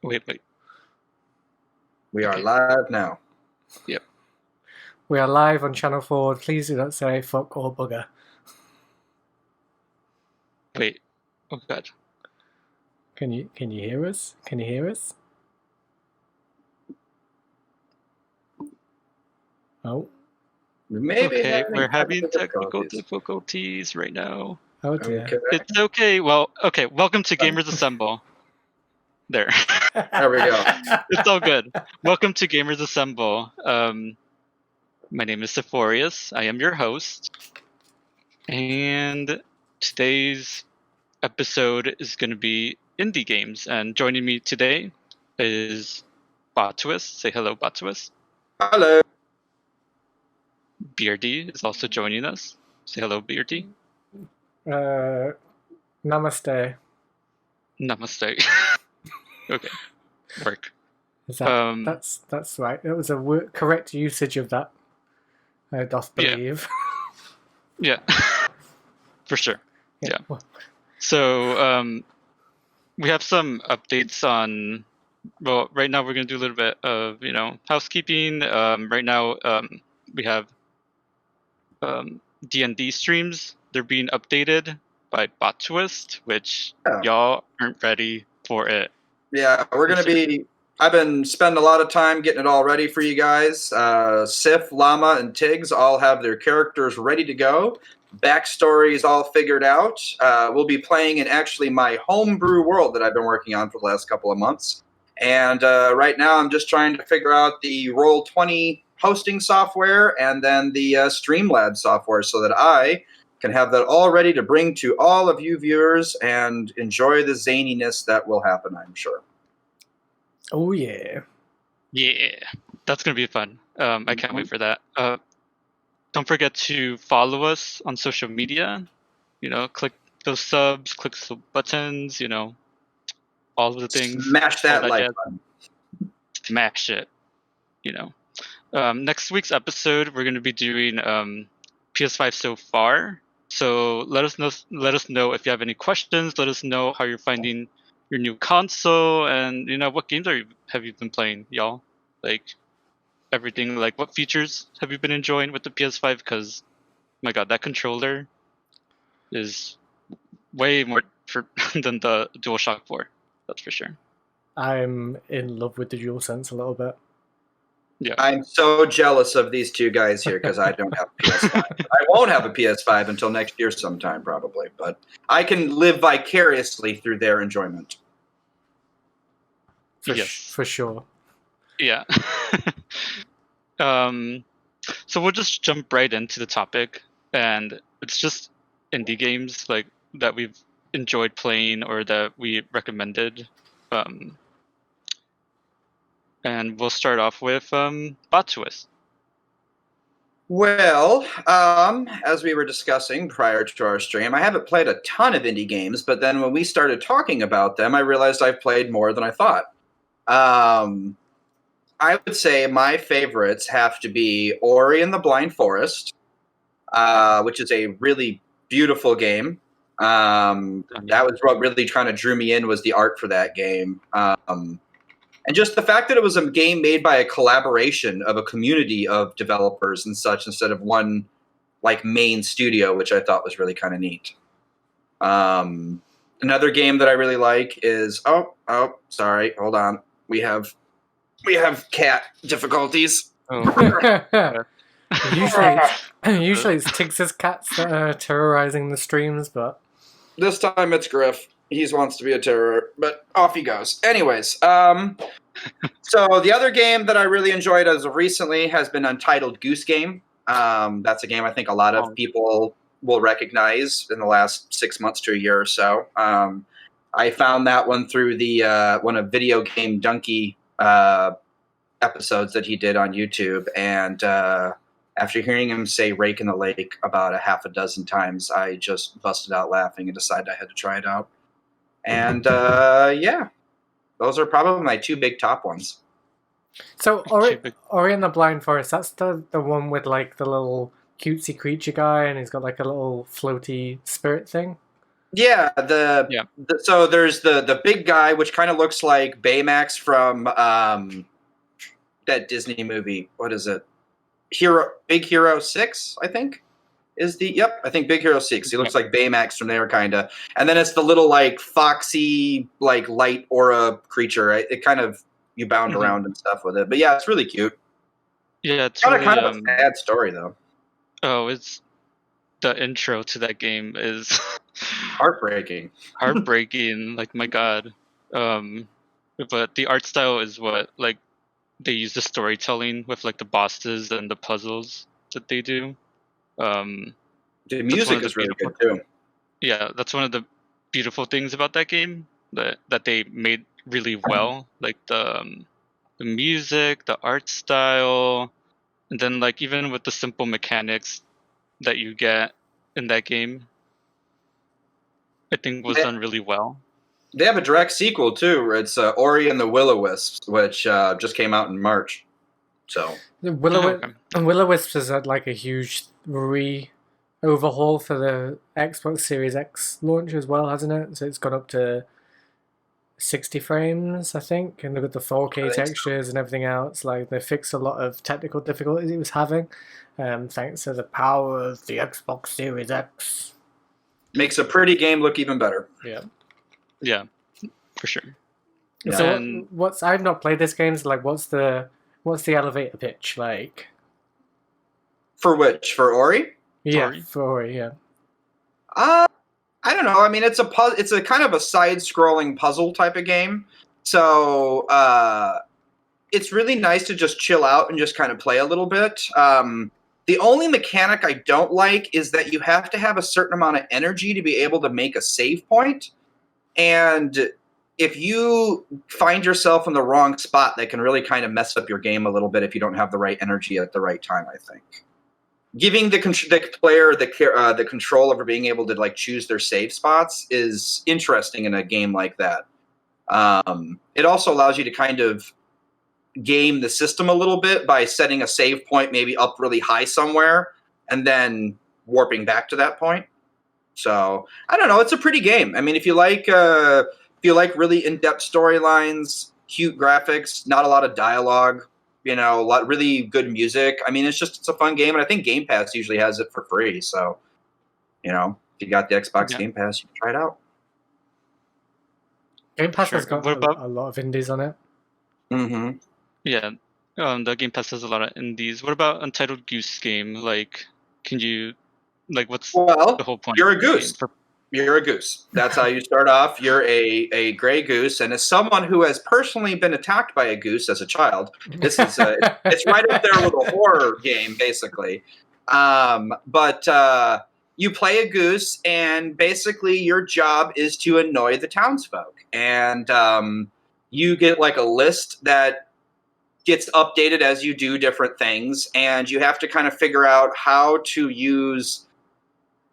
Wait. We are Okay. live now. Yep. We are live on Channel 4. Please do not say fuck or bugger. Wait. Oh god. Can you hear us? Can you hear us? Oh. Maybe Okay, we're having technical technical difficulties right now. Oh dear. Okay. It's okay. Well, okay. Welcome to Gaymers Assemble. There. There we go. It's all good. Welcome to Gaymers Assemble. My name is Siforias. I am your host. And today's episode is going to be indie games. And joining me today is Botuist. Say hello, Botuist. Hello. Beardy is also joining us. Say hello, Beardy. Namaste. Namaste. Okay. Work. Is that, that's right. That was a correct usage of that. I doth believe. Yeah. For sure. Yeah. Well, So we have some updates on. Well, right now we're gonna do a little bit of housekeeping. Right now we have D&D streams. They're being updated by Botuist, which y'all aren't ready for it. Yeah, we're going to be... I've been spending a lot of time getting it all ready for you guys. Sif, Llama, and Tiggs all have their characters ready to go. Backstory is all figured out. We'll be playing in actually my homebrew world that I've been working on for the last couple of months. And right now I'm just trying to figure out the Roll20 hosting software and then the Streamlabs software so that I can have that all ready to bring to all of you viewers and enjoy the zaniness that will happen, I'm sure. Oh, yeah. Yeah, that's going to be fun. I can't wait for that. Don't forget to follow us on social media. Click those subs, click the buttons, all of the things. Smash that like button. Smash it. Next week's episode, we're going to be doing PS5 so far. So let us know if you have any questions. Let us know how you're finding your new console, and what games have you been playing, y'all? Like everything. Like what features have you been enjoying with the PS5? Because my God, that controller is way more than the DualShock 4. That's for sure. I'm in love with the DualSense a little bit. Yeah. I'm so jealous of these two guys here because I don't have a PS5. I won't have a PS5 until next year sometime probably, but I can live vicariously through their enjoyment. For sure. Yeah. So we'll just jump right into the topic, and it's just indie games like that we've enjoyed playing or that we recommended. And we'll start off with Botuist. Well, as we were discussing prior to our stream, I haven't played a ton of indie games, but then when we started talking about them, I realized I've played more than I thought. I would say my favorites have to be Ori and the Blind Forest, which is a really beautiful game. That was what really kind of drew me in, was the art for that game. And just the fact that it was a game made by a collaboration of a community of developers and such instead of one like main studio, which I thought was really kind of neat. Another game that I really like is sorry, hold on. We have cat difficulties. Oh. Usually it's Tiggs's cats that are terrorizing the streams, but this time it's Griff. He wants to be a terror, but off he goes. Anyways, so the other game that I really enjoyed as of recently has been Untitled Goose Game. That's a game I think a lot of people will recognize in the last 6 months to a year or so. I found that one through the one of Video Game Donkey episodes that he did on YouTube, and after hearing him say "rake in the lake" about a half a dozen times, I just busted out laughing and decided I had to try it out. And yeah, those are probably my two big top ones. So Ori and the Blind Forest, that's the one with like the little cutesy creature guy, and he's got like a little floaty spirit thing. Yeah, Yeah. so there's the big guy, which kind of looks like Baymax from that Disney movie. What is it? Big Hero 6, I think. I think Big Hero 6. He looks like Baymax from there, kind of. And then it's the little, like, foxy, like, light aura creature. Right? It kind of, you bound around and stuff with it. But yeah, it's really cute. Yeah, it's Kind really of a sad story, though. Oh, it's the intro to that game is Heartbreaking. heartbreaking. Like, my God. But the art style is what, like, they use the storytelling with, like, the bosses and the puzzles that they do. The music is really good too. Yeah, that's one of the beautiful things about that game that they made really well. Like the music, the art style, and then like even with the simple mechanics that you get in that game, I think was done really well. They have a direct sequel too. It's Ori and the Will-O-Wisps, which just came out in March. So The Will-O-Wisps has had like a huge overhaul for the Xbox Series X launch as well, hasn't it? So it's gone up to 60 frames, I think, and look at the 4K textures and everything else. Like they fixed a lot of technical difficulties it was having, thanks to the power of the Xbox Series X. Makes a pretty game look even better. Yeah, for sure. Yeah. So I've not played this game. So like, what's the elevator pitch like? For which? For Ori? Yeah, for Ori. Yeah. I don't know. I mean, it's a kind of a side-scrolling puzzle type of game. So it's really nice to just chill out and just kind of play a little bit. The only mechanic I don't like is that you have to have a certain amount of energy to be able to make a save point. And if you find yourself in the wrong spot, that can really kind of mess up your game a little bit if you don't have the right energy at the right time, I think. Giving the player the control over being able to like choose their save spots is interesting in a game like that. It also allows you to kind of game the system a little bit by setting a save point maybe up really high somewhere and then warping back to that point. So I don't know. It's a pretty game. I mean, if you like really in-depth storylines, cute graphics, not a lot of dialogue, really good music. I mean, it's a fun game, and I think Game Pass usually has it for free. So, if you got the Xbox Game Pass, you can try it out. Game Pass has got a lot of indies on it. Mm-hmm. Yeah, the Game Pass has a lot of indies. What about Untitled Goose Game? Like, can you, like, what's the whole point? You're a goose. You're a goose. That's how you start off. You're a gray goose, and as someone who has personally been attacked by a goose as a child, this is it's right up there with a horror game, basically. But you play a goose, and basically your job is to annoy the townsfolk, and you get like a list that gets updated as you do different things, and you have to kind of figure out how to use,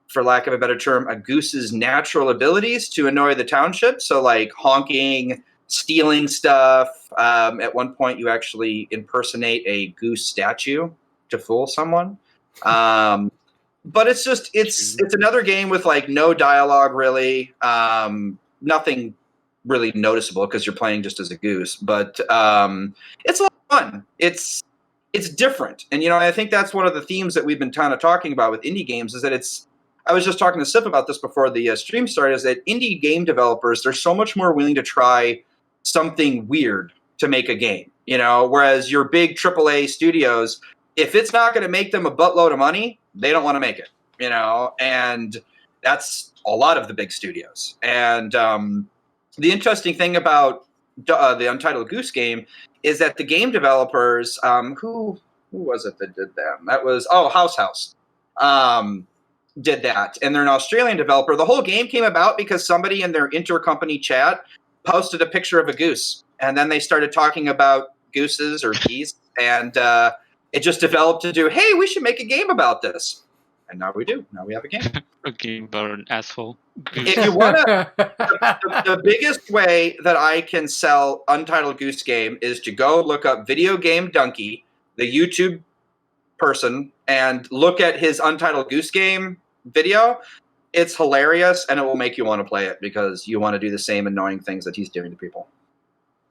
for lack of a better term, a goose's natural abilities to annoy the township. So like honking, stealing stuff. At one point you actually impersonate a goose statue to fool someone. But it's another game with like no dialogue really. Nothing really noticeable because you're playing just as a goose, but it's a lot of fun. It's different. And I think that's one of the themes that we've been kind of talking about with indie games is that I was just talking to Sif about this before the stream started, is that indie game developers, they're so much more willing to try something weird to make a game, whereas your big AAA studios, if it's not going to make them a buttload of money, they don't want to make it, and that's a lot of the big studios. And the interesting thing about the Untitled Goose Game is that the game developers, who was it that did that? That was, House. Did that, and they're an Australian developer. The whole game came about because somebody in their intercompany chat posted a picture of a goose, and then they started talking about gooses or geese, and it just developed to do, hey, we should make a game about this. And now we do. Now we have a game. A game about an asshole goose. If you want to, the biggest way that I can sell Untitled Goose Game is to go look up Video Game Donkey, the YouTube person, and look at his Untitled Goose Game video. It's hilarious, and it will make you want to play it because you want to do the same annoying things that he's doing to people.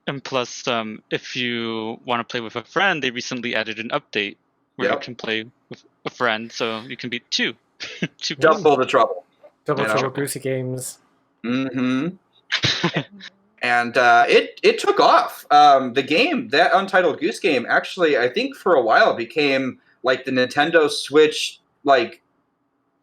And plus, if you want to play with a friend, they recently added an update where you can play with a friend, so you can be two. Double the trouble. Double trouble Goosey Games. Mm-hmm. And it took off. The game, that Untitled Goose Game, actually, I think for a while became like the Nintendo Switch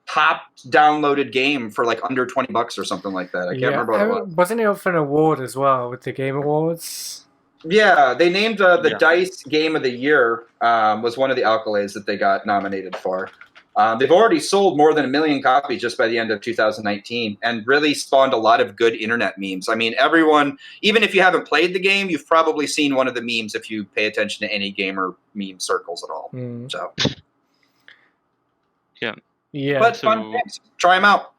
top downloaded game for like under $20 or something like that. I can't remember what it was. Wasn't it up for an award as well with the Game Awards? Yeah, they named the DICE Game of the Year was one of the accolades that they got nominated for. They've already sold more than 1 million copies just by the end of 2019 and really spawned a lot of good internet memes. I mean, everyone, even if you haven't played the game, you've probably seen one of the memes if you pay attention to any gamer meme circles at all. So, yeah. But fun games. Try them out.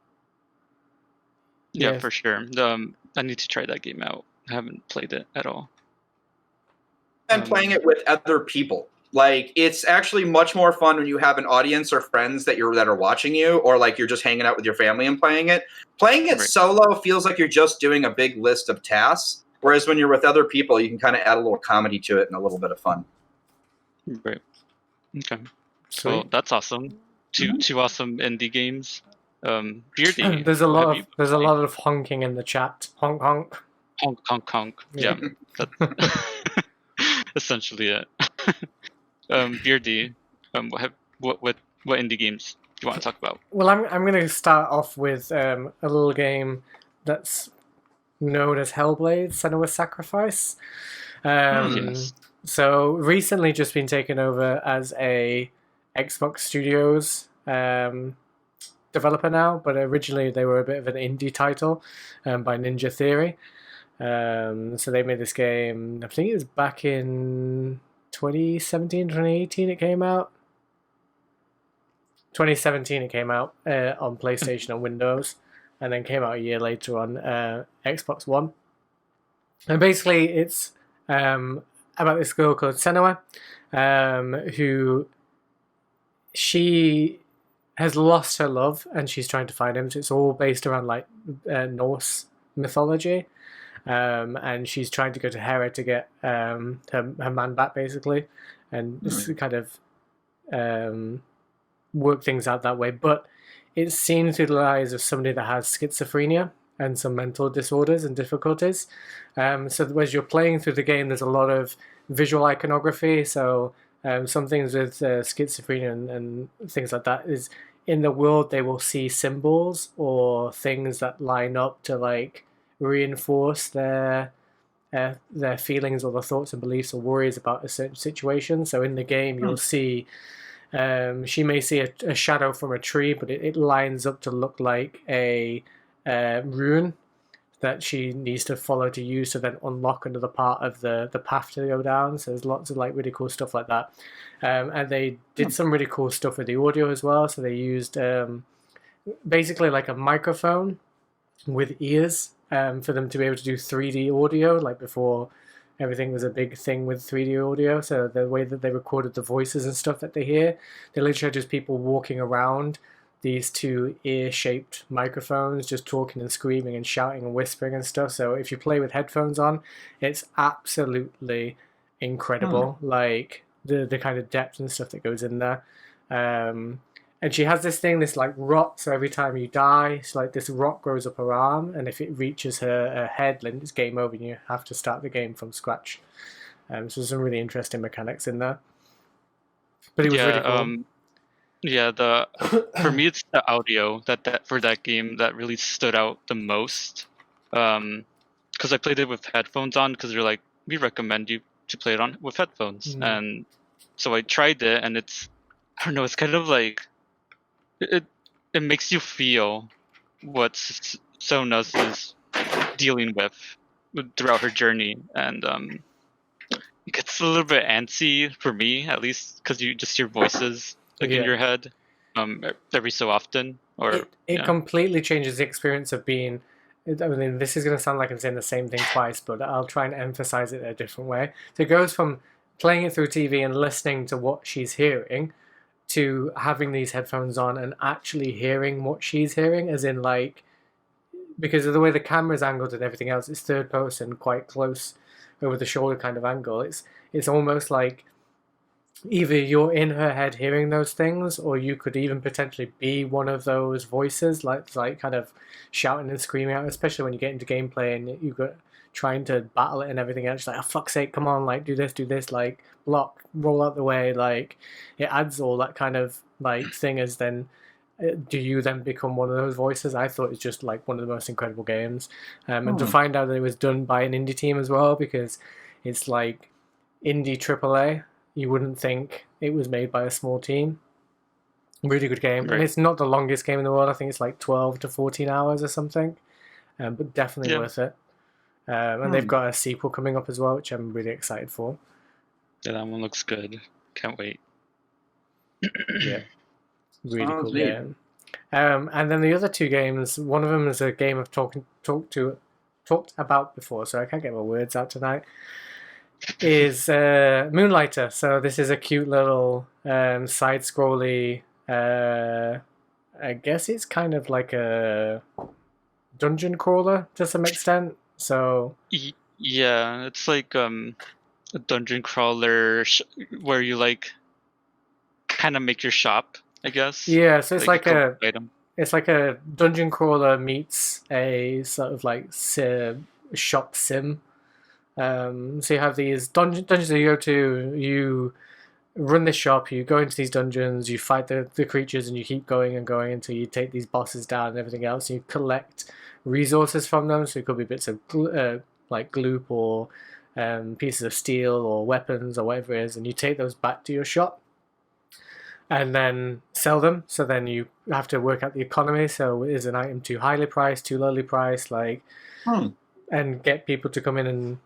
Yeah, for sure. I need to try that game out. I haven't played it at all. And playing it with other people. Like, it's actually much more fun when you have an audience or friends that are watching you, or like you're just hanging out with your family and playing it. Playing it solo feels like you're just doing a big list of tasks, whereas when you're with other people, you can kind of add a little comedy to it and a little bit of fun. Right. Okay. So that's awesome. Two awesome indie games. Beardy. There's a lot of honking in the chat. Honk honk. Honk honk honk. Yeah. That's essentially it. Beardy, what indie games do you want to talk about? Well, I'm going to start off with a little game that's known as Hellblade: Senua's Sacrifice. So recently, just been taken over as a Xbox Studios developer now, but originally they were a bit of an indie title by Ninja Theory. So they made this game, I think it was back in 2017, 2018 it came out. 2017 it came out on PlayStation and Windows, and then came out a year later on Xbox One. And basically it's about this girl called Senua, who she has lost her love and she's trying to find him. So it's all based around like Norse mythology. And she's trying to go to Hera to get her man back, basically, and just kind of work things out that way. But it's seen through the eyes of somebody that has schizophrenia and some mental disorders and difficulties. So as you're playing through the game, there's a lot of visual iconography. So some things with schizophrenia and things like that is in the world they will see symbols or things that line up to like reinforce their feelings or their thoughts and beliefs or worries about a certain situation. So in the game, you'll see she may see a shadow from a tree, but it lines up to look like a rune that she needs to follow to use to then unlock another part of the path to go down. So there's lots of like really cool stuff like that. And they did some really cool stuff with the audio as well. So they used basically like a microphone with ears for them to be able to do 3D audio, like before everything was a big thing with 3D audio. So the way that they recorded the voices and stuff that they hear, they literally had just people walking around these two ear-shaped microphones, just talking and screaming and shouting and whispering and stuff. So if you play with headphones on, it's absolutely incredible, like the kind of depth and stuff that goes in there. And she has this thing, this like rock, so every time you die, it's like this rock grows up her arm, and if it reaches her head, then it's game over and you have to start the game from scratch. So there's some really interesting mechanics in there. But it was really cool. For me it's the audio that for that game that really stood out the most. Because I played it with headphones on, because they're like, we recommend you to play it on with headphones. And so I tried it, and it's, I don't know, it's kind of like, it makes you feel what Sonas is dealing with throughout her journey, and it gets a little bit antsy for me, at least, because you just hear voices in your head every so often. Or it completely changes the experience of being. I mean, this is going to sound like I'm saying the same thing twice, but I'll try and emphasize it a different way. So it goes from playing it through TV and listening to what she's hearing, to having these headphones on and actually hearing what she's hearing, as in like, because of the way the camera's angled and everything else, it's third person, quite close over the shoulder kind of angle. It's almost like either you're in her head hearing those things, or you could even potentially be one of those voices, like kind of shouting and screaming out, especially when you get into gameplay and you got trying to battle it and everything else. Like, oh fuck's sake, come on, like do this, like block, roll out the way. Like it adds all that kind of like thing. As then, do you then become one of those voices? I thought it's just like one of the most incredible games, and to find out that it was done by an indie team as well, because it's like indie AAA. You wouldn't think it was made by a small team. Really good game. Right. And it's not the longest game in the world. I think it's like 12 to 14 hours or something. But definitely worth it. And they've got a sequel coming up as well, which I'm really excited for. Yeah, that one looks good. Can't wait. Yeah. Really cool game. And then the other two games, one of them is a game I've talked about before, so I can't get my words out tonight. Is Moonlighter. So this is a cute little side-scrolly. I guess it's kind of like a dungeon crawler to some extent. So yeah, it's like a dungeon crawler where you like kind of make your shop, I guess. Yeah, so it's like a it's like a dungeon crawler meets a sort of like shop sim. So you have these dungeons that you go to, you run this shop, you go into these dungeons, you fight the creatures, and you keep going and going until you take these bosses down and everything else. And you collect resources from them, so it could be bits of like gloop or pieces of steel or weapons or whatever it is, and you take those back to your shop and then sell them. So then you have to work out the economy. So is an item too highly priced, too lowly priced, like, and get people to come in and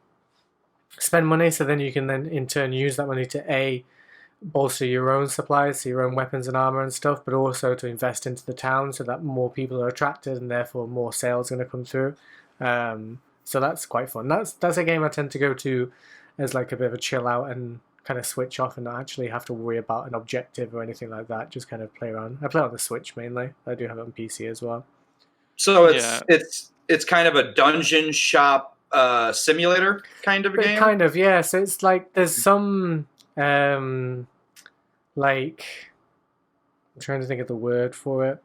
spend money, so then you can then in turn use that money to bolster your own supplies, so your own weapons and armor and stuff, but also to invest into the town so that more people are attracted and therefore more sales are going to come through. So that's quite fun. That's a game I tend to go to as like a bit of a chill out and kind of switch off and not actually have to worry about an objective or anything like that. Just kind of play around. I play on the Switch mainly. I do have it on PC as well. So it's kind of a dungeon shop simulator kind of a game? Kind of, yeah. So it's like there's some like, I'm trying to think of the word for it.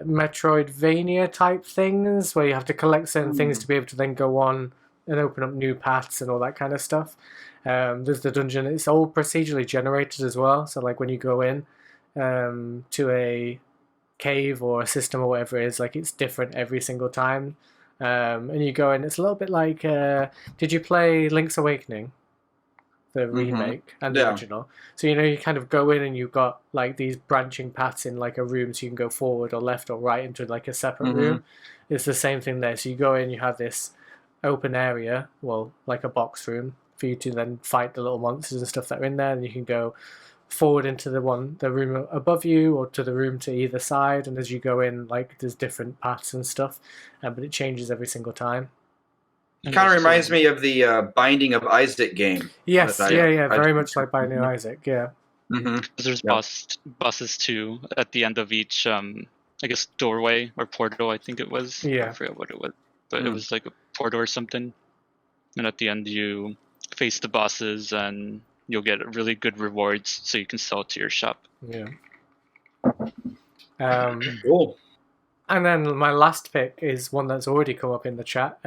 Metroidvania type things where you have to collect certain things to be able to then go on and open up new paths and all that kind of stuff. There's the dungeon. It's all procedurally generated as well. So like when you go in to a cave or a system or whatever it is, like it's different every single time. And you go in, it's a little bit like, did you play Link's Awakening? The remake and the original. So, you kind of go in and you've got like these branching paths in like a room, so you can go forward or left or right into like a separate room. It's the same thing there. So you go in, you have this open area, well, like a box room, for you to then fight the little monsters and stuff that are in there, and you can go forward into the room above you or to the room to either side, and as you go in, like there's different paths and stuff, but it changes every single time. It kind of reminds me of the Binding of Isaac game. Yes, very much like Binding of Isaac, yeah. There's bosses too at the end of each, I guess, doorway or portal, I think it was. Yeah. I forget what it was, but it was like a portal or something. And at the end you face the bosses and you'll get really good rewards so you can sell to your shop. Yeah. Cool. And then my last pick is one that's already come up in the chat.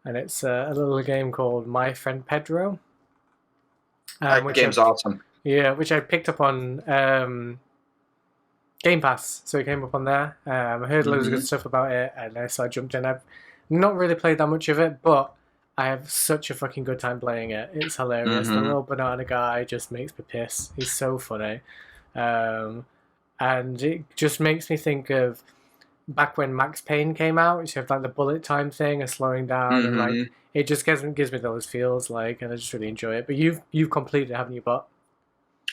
And it's a little game called My Friend Pedro. That game's awesome. Yeah, which I picked up on Game Pass. So it came up on there. I heard loads of good stuff about it, and so I jumped in. I've not really played that much of it, but I have such a fucking good time playing it. It's hilarious. The little banana guy just makes me piss. He's so funny. And it just makes me think of back when Max Payne came out, you have like the bullet time thing and slowing down, and like it just gives me those feels, like, and I just really enjoy it. But you've completed it, haven't you, Bot?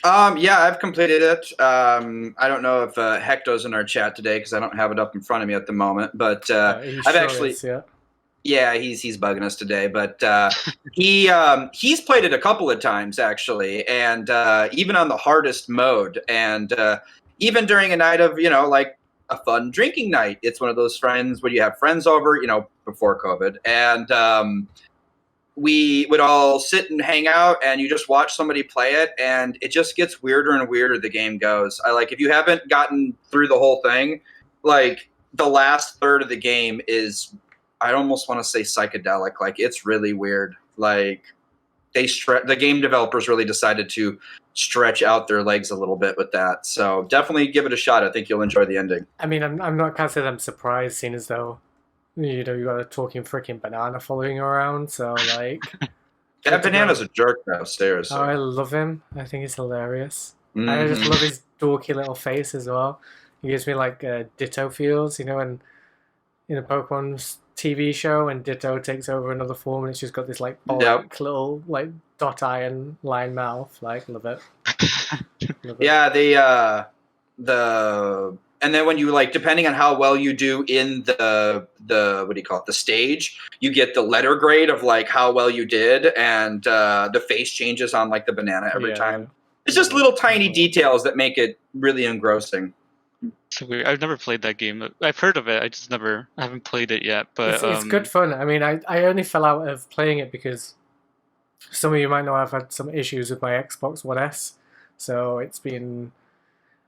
Yeah, I've completed it. I don't know if Hector's in our chat today because I don't have it up in front of me at the moment. But I've actually, Yeah, he's bugging us today, but he's played it a couple of times actually, and even on the hardest mode, and even during a night of like a fun drinking night. It's one of those friends when you have friends over, before COVID, and we would all sit and hang out, and you just watch somebody play it, and it just gets weirder and weirder. The game goes. I like if you haven't gotten through the whole thing, like the last third of the game is. I almost want to say psychedelic. Like it's really weird. Like the game developers really decided to stretch out their legs a little bit with that. So definitely give it a shot. I think you'll enjoy the ending. I mean, I'm not can't say that I'm surprised, seeing as though you got a talking freaking banana following you around. So like, That banana's a jerk now, seriously. oh, I love him. I think he's hilarious. Mm-hmm. I just love his dorky little face as well. He gives me like Ditto feels, and in a Pokemon's TV show, and Ditto takes over another form, and it's just got this like little like dot eye and line mouth. Like, love it. Love it. Yeah, the and then when you like, depending on how well you do in the what do you call it, the stage, you get the letter grade of like how well you did, and the face changes on like the banana every time. It's just little tiny details that make it really engrossing. So weird. I've never played that game. I've heard of it. I haven't played it yet. But it's good fun. I mean, I only fell out of playing it because some of you might know I've had some issues with my Xbox One S, so it's been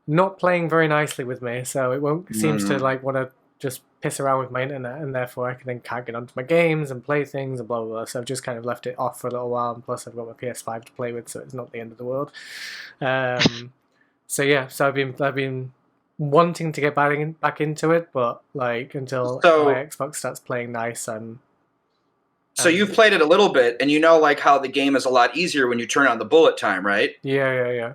not playing very nicely with me. So it seems to like want to just piss around with my internet, and therefore I can't get onto my games and play things and blah blah blah. So I've just kind of left it off for a little while, and plus I've got my PS5 to play with, so it's not the end of the world. So yeah, so I've been wanting to get back into it, but like until my Xbox starts playing nice, So you've played it a little bit, and you know like how the game is a lot easier when you turn on the bullet time, right? Yeah.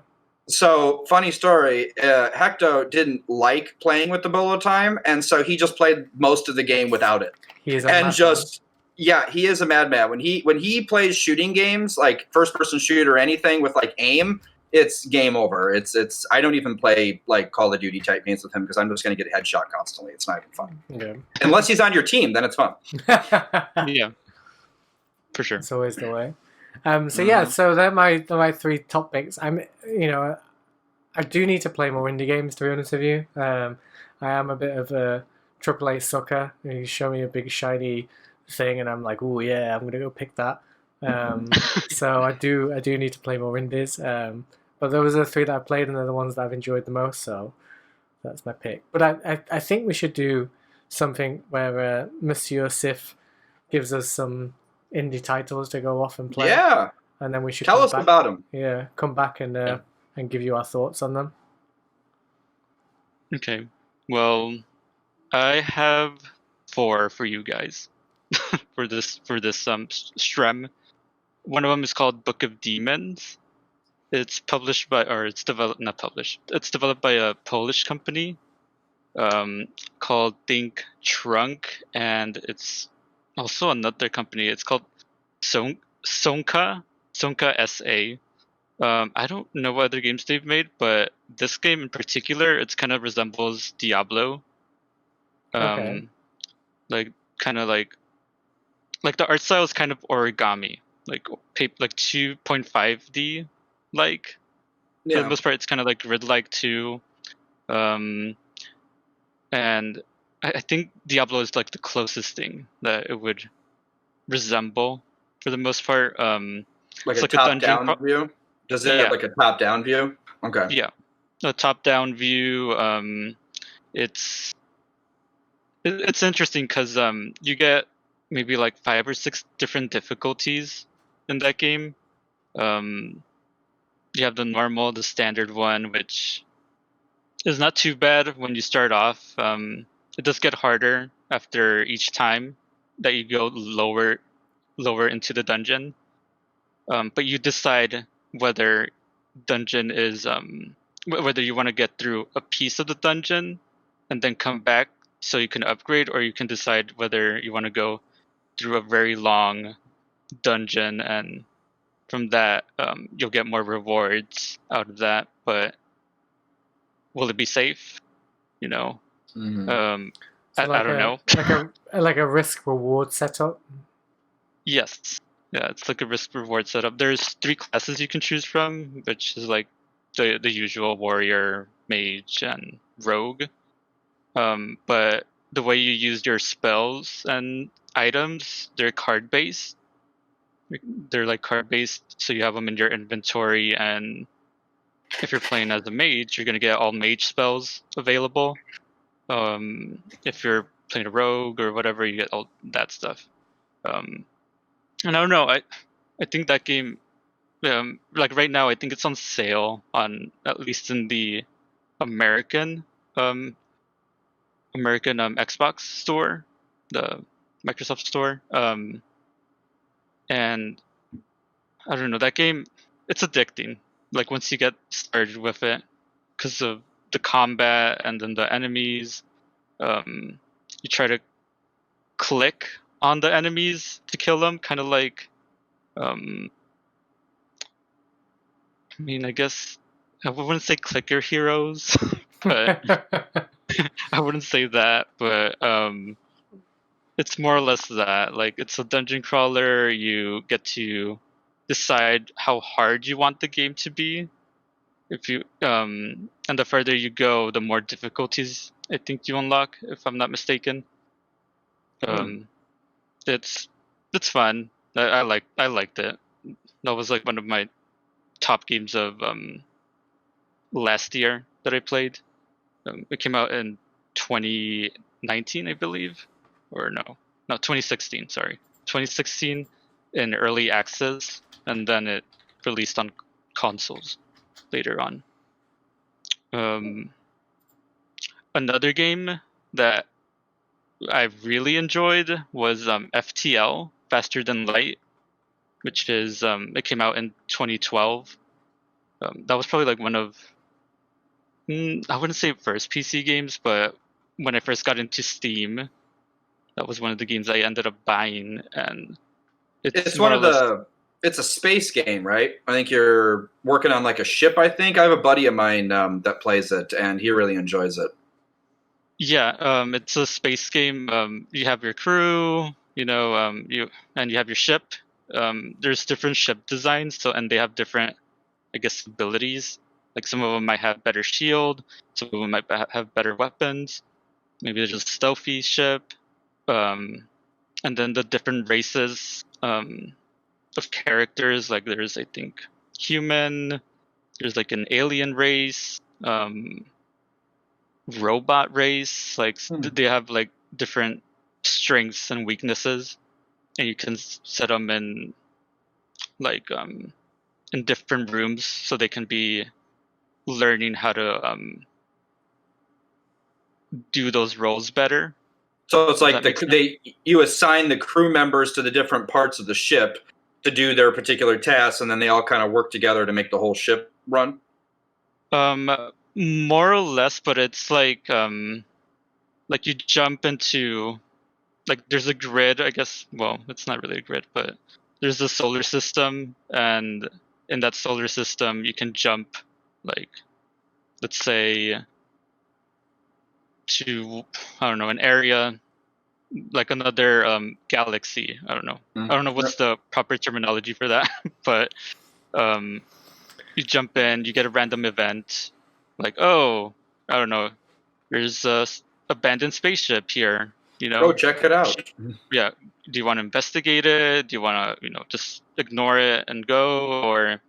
So funny story, Hecto didn't like playing with the bullet time, and so he just played most of the game without it. He is a madman. When he plays shooting games, like first person shooter or anything with like aim, it's game over. It's I don't even play like Call of Duty type games with him because I'm just going to get a headshot constantly. It's not even fun. Yeah. Unless he's on your team, then it's fun. Yeah, for sure. It's always the way. So they're my three top picks. I do need to play more indie games, to be honest with you. I am a bit of a AAA sucker. You show me a big shiny thing, and I'm like, oh yeah, I'm gonna go pick that. So I do need to play more indies. But those are the three that I've played, and they're the ones that I've enjoyed the most. So that's my pick. But I think we should do something where Monsieur Sif gives us some indie titles to go off and play. Yeah. And then we should tell us about them. Yeah, come back and give you our thoughts on them. Okay. Well, I have 4 for you guys for this stream. One of them is called Book of Demons. It's published by, or it's developed, not published. It's developed by a Polish company called Think Trunk, and it's also another company. It's called Sonka SA. I don't know what other games they've made, but this game in particular, it kind of resembles Diablo. Okay. Like the art style is kind of origami, like 2.5D, like for the most part, it's kind of like grid-like too. And I think Diablo is like the closest thing that it would resemble for the most part. Like a top-down view? Does it have like a top-down view? Okay. Yeah, a top-down view. It's interesting because you get maybe like 5 or 6 different difficulties in that game. You have the normal, the standard one, which is not too bad when you start off. It does get harder after each time that you go lower into the dungeon. But you decide whether dungeon is whether you want to get through a piece of the dungeon and then come back so you can upgrade, or you can decide whether you want to go through a very long dungeon, and from that you'll get more rewards out of that. But will it be safe? Mm-hmm. So I don't know. like a risk reward setup. Yes. Yeah, it's like a risk reward setup. There's 3 classes you can choose from, which is like the usual warrior, mage, and rogue. But the way you use your spells and items, they're card based. They're like card based, so you have them in your inventory. And if you're playing as a mage, you're gonna get all mage spells available. If you're playing a rogue or whatever, you get all that stuff. And I don't know. I think that game, like right now, I think it's on sale on, at least in the American um, Xbox store, the Microsoft store. And I don't know, that game, it's addicting. Like once you get started with it, because of the combat and then the enemies, you try to click on the enemies to kill them, kind of like, I mean, I guess I wouldn't say clicker heroes, but I wouldn't say that, but it's more or less that. Like, it's a dungeon crawler. You get to decide how hard you want the game to be. If you and the further you go, the more difficulties I think you unlock, if I'm not mistaken. It's fun. I liked it. That was like one of my top games of last year that I played. It came out in 2019, I believe, or no, 2016. Sorry, 2016 in early access, and then it released on consoles later on. Another game that I really enjoyed was FTL, Faster Than Light, which is it came out in 2012. That was probably like one of, I wouldn't say first PC games, but when I first got into Steam, that was one of the games I ended up buying, and It's more one or of less. the. It's a space game, right? I think you're working on like a ship. I think I have a buddy of mine that plays it, and he really enjoys it. Yeah, it's a space game. You have your crew, you have your ship. There's different ship designs, and they have different, I guess, abilities. Like some of them might have better shield, some of them might have better weapons. Maybe they're just stealthy ship. And then the different races of characters, like there's, I think, human. There's like an alien race. Robot race, like they have like different strengths and weaknesses, and you can set them in like in different rooms so they can be learning how to do those roles better. So it's like Sense? you assign the crew members to the different parts of the ship to do their particular tasks, and then they all kind of work together to make the whole ship run. More or less, but it's like you jump into, like, there's a grid, I guess. Well, it's not really a grid, but there's a solar system, and in that solar system you can jump, like, let's say, to, I don't know, an area, like another galaxy. I don't know. I don't know what's the proper terminology for that, but you jump in, you get a random event, like, oh, I don't know, there's a abandoned spaceship here. Go check it out. Yeah. Do you want to investigate it? Do you want to, just ignore it and go, or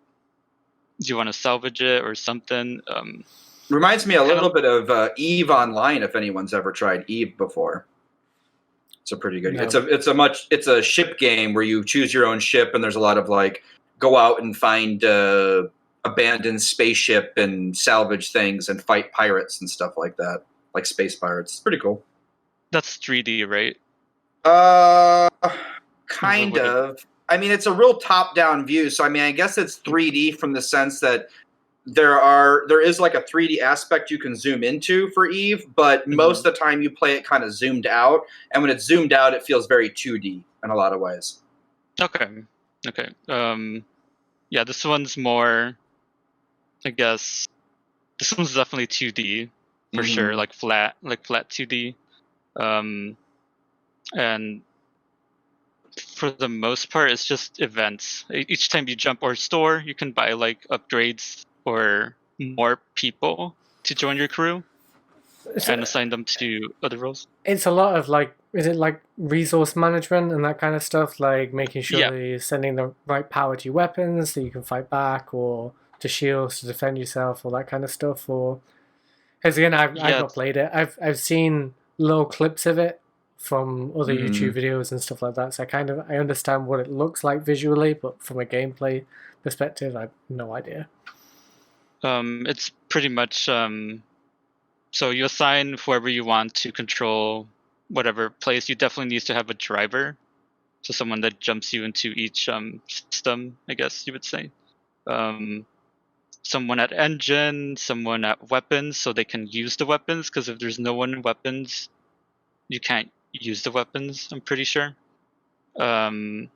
do you want to salvage it or something? Reminds me a little bit of Eve Online. If anyone's ever tried Eve before, it's a pretty good. No. It's a ship game where you choose your own ship, and there's a lot of like go out and find abandoned spaceship and salvage things and fight pirates and stuff like that, like space pirates. It's pretty cool. That's 3D, right? Kind of. I mean, it's a real top-down view. So, I mean, I guess it's 3D from the sense that there is like a 3D aspect you can zoom into for Eve, but most of the time you play it kind of zoomed out. And when it's zoomed out, it feels very 2D in a lot of ways. Okay. Yeah, this one's more, I guess, this one's definitely 2D for sure, like flat 2D. And for the most part, it's just events. Each time you jump or store, you can buy like upgrades or more people to join your crew and assign them to other roles. It's a lot of like, is it like resource management and that kind of stuff, like making sure Yeah. that you're sending the right power to your weapons so you can fight back, or to shields to defend yourself, or that kind of stuff? Or because again, I've Yeah, not played it. I've seen little clips of it from other YouTube Mhm. videos and stuff like that. So I understand what it looks like visually, but from a gameplay perspective, I have no idea. it's pretty much so you assign whoever you want to control whatever place. You definitely need to have a driver, so someone that jumps you into each system, I guess you would say. Someone at engine, someone at weapons, so they can use the weapons. Because if there's no one in weapons, you can't use the weapons. I'm pretty sure. And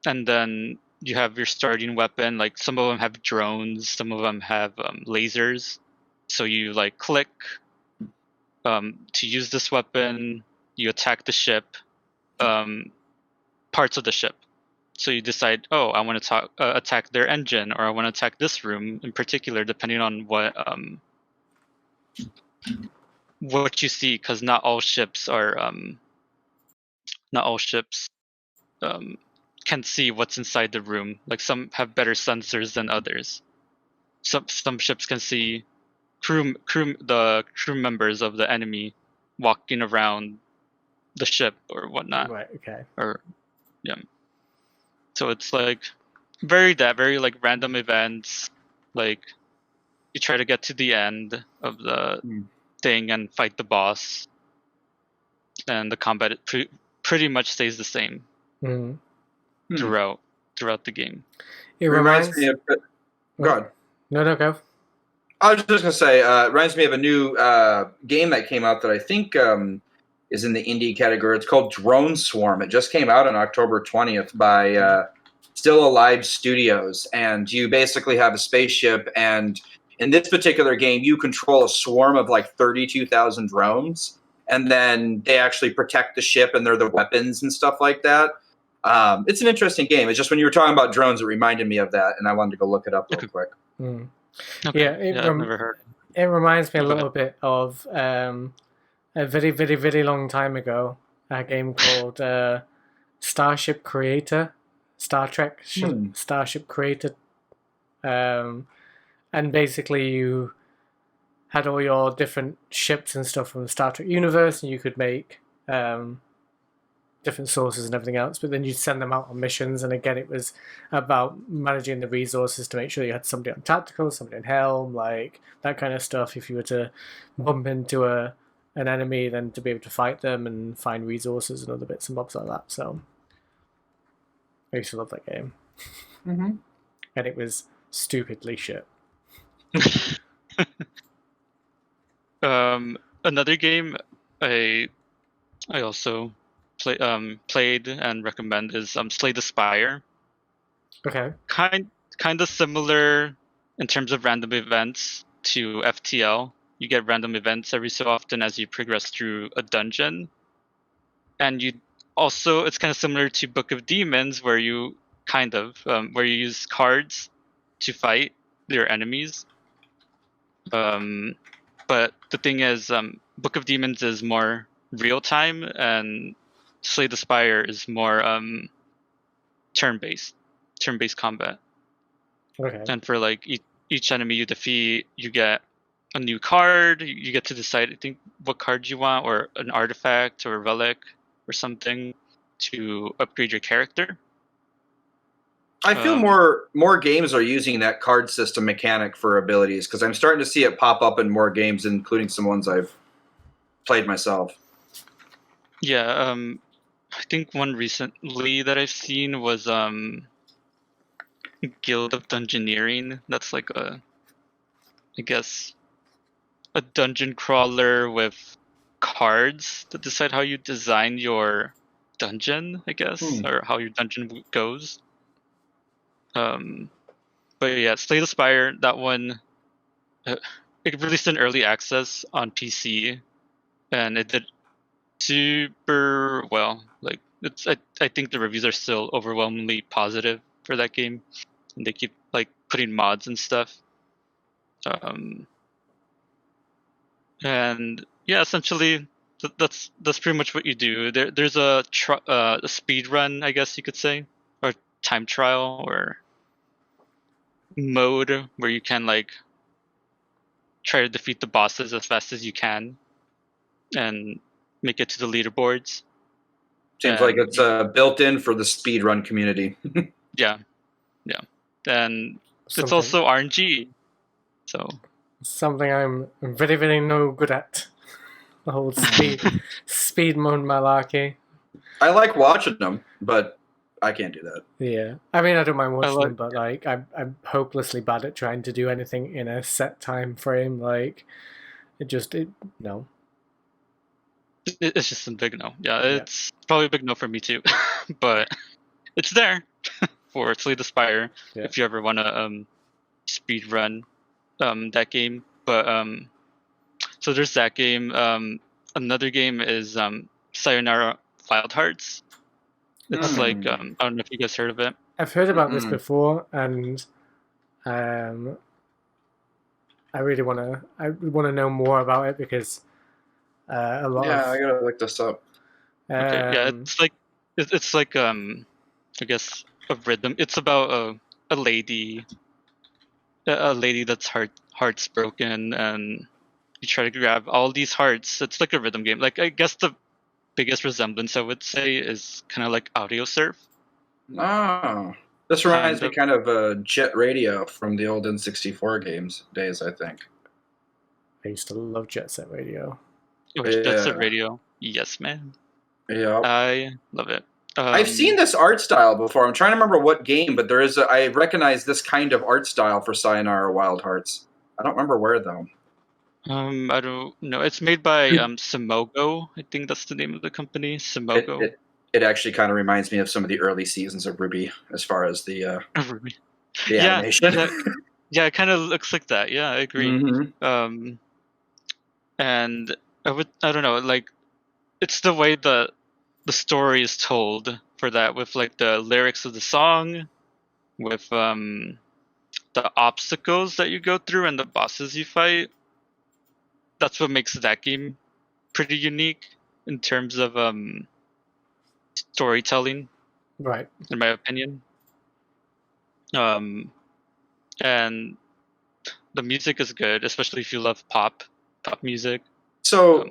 then you have your starting weapon. Like some of them have drones, some of them have lasers. So you like click to use this weapon. You attack the ship, parts of the ship. So you decide, oh, I want to attack their engine, or I want to attack this room in particular, depending on what you see, because not all ships um, can see what's inside the room. Like some have better sensors than others. Some ships can see the crew members of the enemy walking around the ship or whatnot. Right. Okay. Or yeah. So it's like very like random events. Like you try to get to the end of the thing and fight the boss, and the combat pretty much stays the same throughout the game. It Reminds me of. God. No, go. I was just gonna say, it reminds me of a new game that came out that I think is in the indie category. It's called Drone Swarm. It just came out on October 20th by Still Alive Studios, and you basically have a spaceship, and in this particular game, you control a swarm of like 32,000 drones, and then they actually protect the ship, and they're the weapons and stuff like that. It's an interesting game. It's just when you were talking about drones, it reminded me of that, and I wanted to go look it up real quick. Okay. Yeah, I've never heard. It reminds me a Go little ahead. bit of a very long time ago, a game called Starship Creator, Star Trek Starship Creator, and basically you had all your different ships and stuff from the Star Trek universe, and you could make different sources and everything else, but then you'd send them out on missions, and again it was about managing the resources to make sure you had somebody on tactical, somebody on helm, like that kind of stuff. If you were to bump into an enemy, then to be able to fight them and find resources and other bits and bobs like that. So I used to love that game. And it was stupidly shit. Another game I also played and recommend is Slay the Spire. Okay. Kind of similar in terms of random events to FTL. You get random events every so often as you progress through a dungeon, and it's kind of similar to Book of Demons, where you use cards to fight your enemies. But the thing is, Book of Demons is more real time, and Slay the Spire is more turn-based combat. Okay. And for like each enemy you defeat, you get a new card. You get to decide, I think, what card you want, or an artifact or a relic or something to upgrade your character. I feel more games are using that card system mechanic for abilities, because I'm starting to see it pop up in more games, including some ones I've played myself. Yeah, I think one recently that I've seen was Guild of Dungeoneering. That's like I guess a dungeon crawler with cards that decide how you design your dungeon, I guess, or how your dungeon goes. But yeah, Slay the Spire, that one, it released in early access on PC, and it did super well. Like I think the reviews are still overwhelmingly positive for that game, and they keep like putting mods and stuff. And yeah, essentially that's pretty much what you do. There's a speed run, I guess you could say, or time trial or mode where you can like try to defeat the bosses as fast as you can and make it to the leaderboards. Seems like it's built in for the speedrun community. Yeah, and it's also RNG, so something I'm very, very no good at. The whole speed mode malarkey. I like watching them, but I can't do that. Yeah, I mean, I don't mind watching them, but like, I'm hopelessly bad at trying to do anything in a set time frame. Like, no. It's just a big no. Yeah, it's probably a big no for me too, but it's there for Slay the Spire if you ever want to speed run that game. But so there's that game. Another game is Sayonara Wild Hearts. It's like I don't know if you guys heard of it. I've heard about this before, and I really wanna know more about it because a lot. Yeah, I gotta look this up. Okay, yeah, it's like I guess a rhythm. It's about a lady that's heart's broken, and you try to grab all these hearts. It's like a rhythm game. Like I guess the biggest resemblance I would say is kind of like Audio Surf. Oh, this reminds me kind of Jet Radio from the old N64 games days, I think. I used to love Jet Set Radio. Oh, Jet Set Radio, yes, man. Yeah, I love it. I've seen this art style before. I'm trying to remember what game, but I recognize this kind of art style for Sayonara Wild Hearts. I don't remember where though. I don't know. It's made by Simogo. I think that's the name of the company. Simogo. It actually kind of reminds me of some of the early seasons of Ruby, as far as the Ruby. The animation. Yeah, it kind of looks like that. Yeah, I agree. Mm-hmm. And I don't know, like it's the way the story is told for that, with like the lyrics of the song, with the obstacles that you go through and the bosses you fight. That's what makes that game pretty unique in terms of storytelling, right? In my opinion. And the music is good, especially if you love pop music. So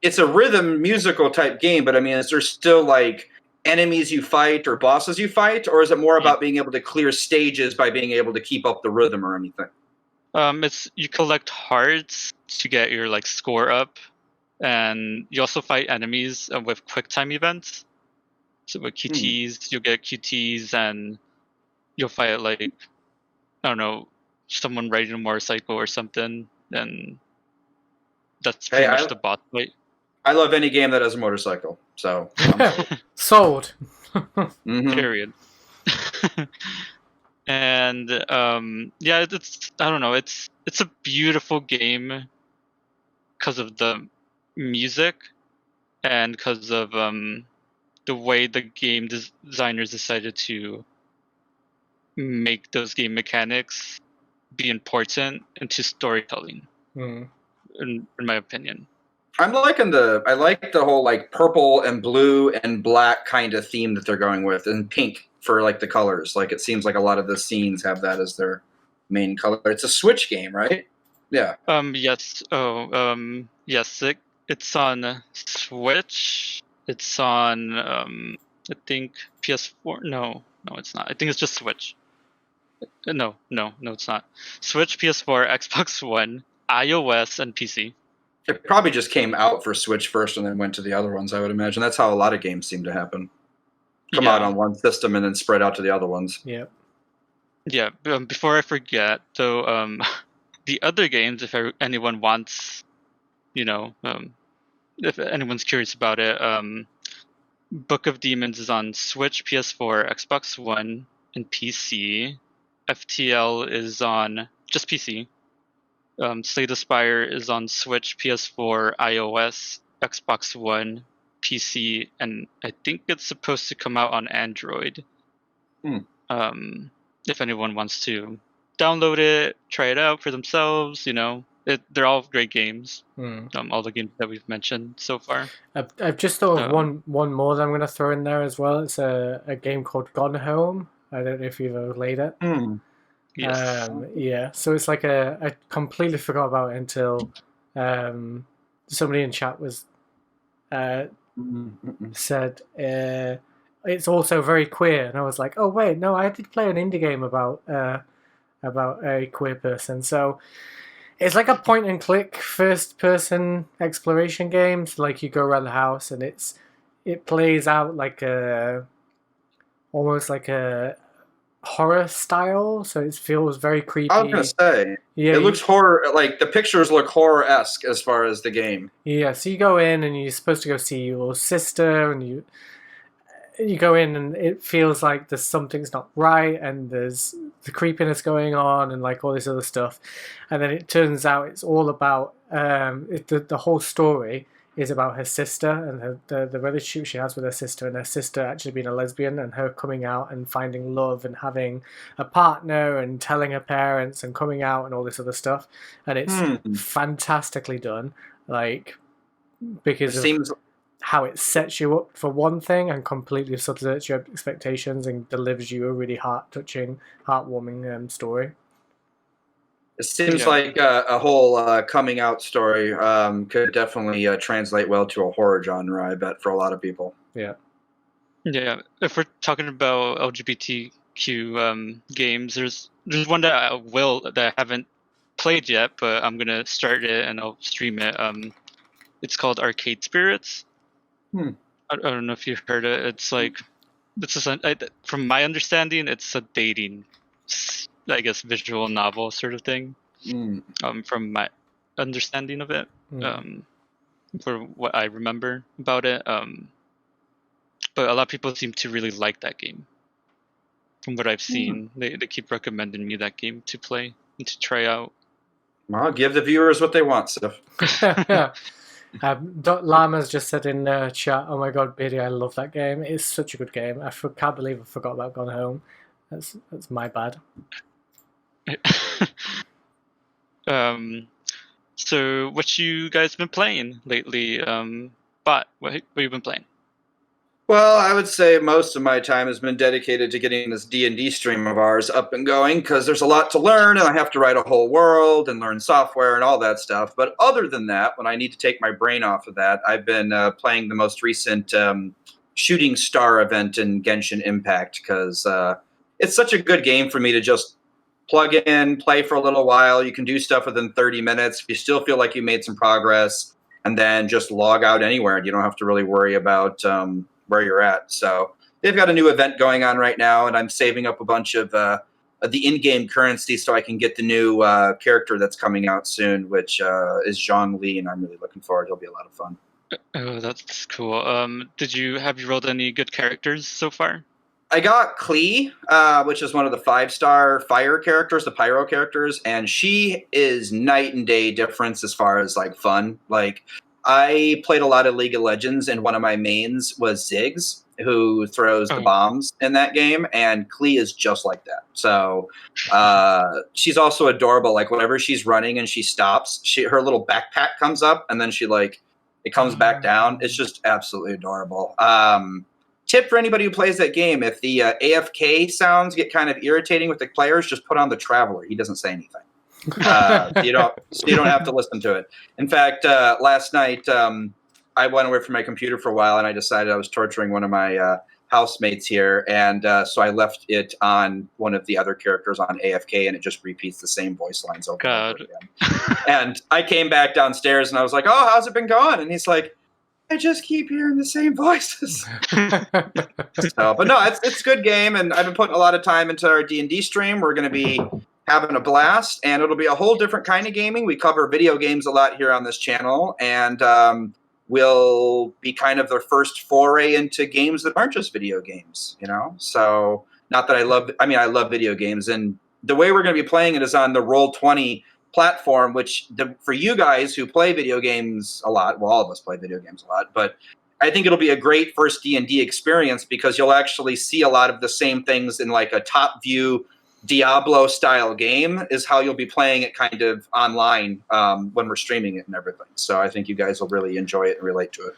it's a rhythm musical type game, but I mean, is there still like enemies you fight or bosses you fight, or is it more about being able to clear stages by being able to keep up the rhythm or anything? It's you collect hearts to get your like score up, and you also fight enemies with quick time events. So with QTs, you'll get QTs, and you'll fight like I don't know, someone riding a motorcycle or something, and that's pretty much the boss fight. I love any game that has a motorcycle, so sold. Period. And yeah, it's I don't know, it's a beautiful game because of the music and because of the way the game designers decided to make those game mechanics be important into storytelling. In my opinion, I like the whole like purple and blue and black kind of theme that they're going with, and pink for like the colors. Like it seems like a lot of the scenes have that as their main color. It's a Switch game, right? Yeah. Yes. Yes. It's on Switch. It's on I think PS4. No, it's not. I think it's just Switch. No, it's not. Switch, PS4, Xbox One, iOS, and PC. It probably just came out for Switch first and then went to the other ones, I would imagine. That's how a lot of games seem to happen. Come out on one system and then spread out to the other ones. Yeah. Yeah. Before I forget, though, the other games, if anyone wants, if anyone's curious about it, Book of Demons is on Switch, PS4, Xbox One, and PC. FTL is on just PC. Slay the Spire is on Switch, PS4, iOS, Xbox One, PC, and I think it's supposed to come out on Android. If anyone wants to download it, try it out for themselves, they're all great games. All the games that we've mentioned so far. I've just thought of one more that I'm going to throw in there as well. It's a game called Gone Home. I don't know if you've ever played it. Yes. Yeah, so it's like I completely forgot about it until somebody in chat was said it's also very queer, and I was like, oh wait, no, I did play an indie game about a queer person. So it's like a point and click first person exploration game. So like you go around the house and it plays out like almost like a horror style, so it feels very creepy. I was gonna say, yeah, it looks horror. Like the pictures look horror-esque as far as the game. Yeah, so you go in and you're supposed to go see your sister, and you go in and it feels like there's something's not right, and there's the creepiness going on, and like all this other stuff, and then it turns out it's all about the whole story is about her sister and the relationship she has with her sister, and her sister actually being a lesbian, and her coming out and finding love and having a partner and telling her parents and coming out and all this other stuff. And it's fantastically done, like, because of how it sets you up for one thing and completely subverts your expectations and delivers you a really heart-touching, heartwarming story. It seems like a whole coming out story could definitely translate well to a horror genre, I bet, for a lot of people. Yeah. Yeah, if we're talking about LGBTQ games, there's one that I haven't played yet, but I'm gonna start it and I'll stream it. It's called Arcade Spirits. I don't know if you've heard it. It's like from my understanding, it's a dating, I guess, visual novel sort of thing. From my understanding of it, for what I remember about it. But a lot of people seem to really like that game. From what I've seen, they keep recommending me that game to play and to try out. Well, give the viewers what they want, Sif. Llama's just said in chat, oh my god, Beardy, I love that game. It's such a good game. I can't believe I forgot about Gone Home. That's my bad. So what you guys been playing lately? What have you been playing? Well, I would say most of my time has been dedicated to getting this D&D stream of ours up and going, because there's a lot to learn, and I have to write a whole world and learn software and all that stuff. But other than that, when I need to take my brain off of that, I've been playing the most recent Shooting Star event in Genshin Impact, because it's such a good game for me to just plug in, play for a little while. You can do stuff within 30 minutes. You still feel like you made some progress, and then just log out anywhere, and you don't have to really worry about where you're at. So they've got a new event going on right now, and I'm saving up a bunch of the in-game currency so I can get the new character that's coming out soon, which is Zhongli, and I'm really looking forward. It'll be a lot of fun. Oh, that's cool. Have you rolled any good characters so far? I got Klee, which is one of the 5-star fire characters, the pyro characters, and she is night and day difference as far as like fun. Like, I played a lot of League of Legends, and one of my mains was Ziggs, who throws the bombs in that game, and Klee is just like that. So she's also adorable. Like, whenever she's running and she stops, her little backpack comes up, and then it comes back down. It's just absolutely adorable. Tip for anybody who plays that game: if the AFK sounds get kind of irritating with the players, just put on the Traveler. He doesn't say anything. You don't have to listen to it. In fact, last night I went away from my computer for a while, and I decided I was torturing one of my housemates here, and so I left it on one of the other characters on AFK, and it just repeats the same voice lines over and over again. And I came back downstairs, and I was like, "Oh, how's it been going?" And he's like, "I just keep hearing the same voices." But no, it's a good game, and I've been putting a lot of time into our D&D stream. We're going to be having a blast, and it'll be a whole different kind of gaming. We cover video games a lot here on this channel, and we'll be kind of their first foray into games that aren't just video games, So not that I love video games, and the way we're going to be playing it is on the Roll20 platform, which for you guys who play video games a lot, well, all of us play video games a lot, but I think it'll be a great first D&D experience because you'll actually see a lot of the same things in like a top view Diablo style game is how you'll be playing it kind of online when we're streaming it and everything. So I think you guys will really enjoy it and relate to it.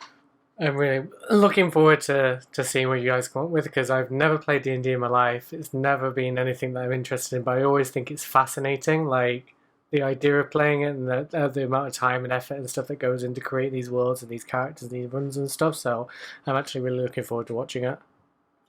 I'm really looking forward to seeing what you guys come up with because I've never played D&D in my life. It's never been anything that I'm interested in, but I always think it's fascinating, like the idea of playing it and the amount of time and effort and stuff that goes into creating these worlds and these characters and these runs and stuff. So I'm actually really looking forward to watching it.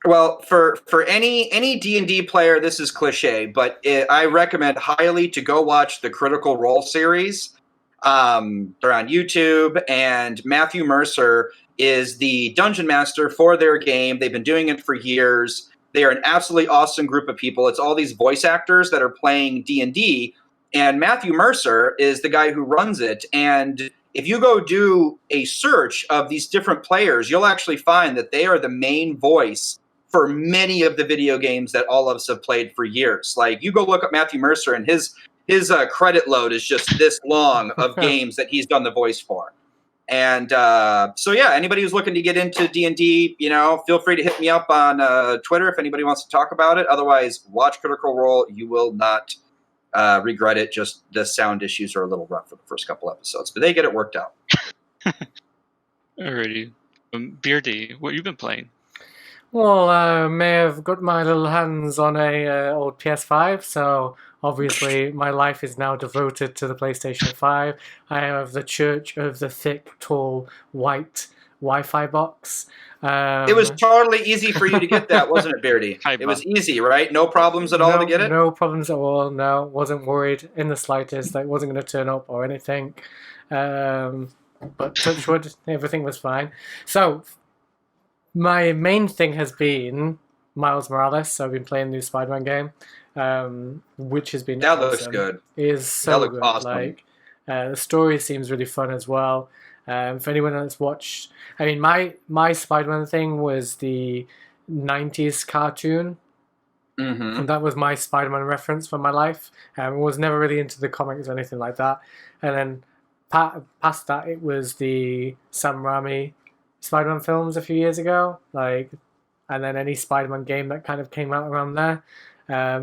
Well, for any D&D player, this is cliche, but I recommend highly to go watch the Critical Role series. They're on YouTube, and Matthew Mercer is the dungeon master for their game. They've been doing it for years. They are an absolutely awesome group of people. It's all these voice actors that are playing D&D, and Matthew Mercer is the guy who runs it. And if you go do a search of these different players, you'll actually find that they are the main voice for many of the video games that all of us have played for years. Like, you go look up Matthew Mercer, and his credit load is just this long of games that he's done the voice for. And so, yeah, anybody who's looking to get into D&D, feel free to hit me up on Twitter if anybody wants to talk about it. Otherwise, watch Critical Role. You will not regret it. Just the sound issues are a little rough for the first couple episodes, but they get it worked out. Alrighty. Beardy, what you been playing? Well, I may have got my little hands on a old PS5, so obviously my life is now devoted to the PlayStation 5. I have the Church of the Thick, Tall, White Wi-Fi box. It was totally easy for you to get that, wasn't it, Beardy? It was easy, right? No problems at all to get it? No problems at all, no. Wasn't worried in the slightest. That wasn't going to turn up or anything. But touch wood, everything was fine. So, my main thing has been Miles Morales. So I've been playing the new Spider-Man game, which has been that awesome. Looks good. It is so good. Awesome. Like the story seems really fun as well. For anyone that's watched, I mean, my Spider-Man thing was the 90s cartoon. Mm-hmm. And that was my Spider-Man reference for my life. I was never really into the comics or anything like that. And then past that, it was the Sam Raimi Spider-Man films a few years ago, and then any Spider-Man game that kind of came out around there.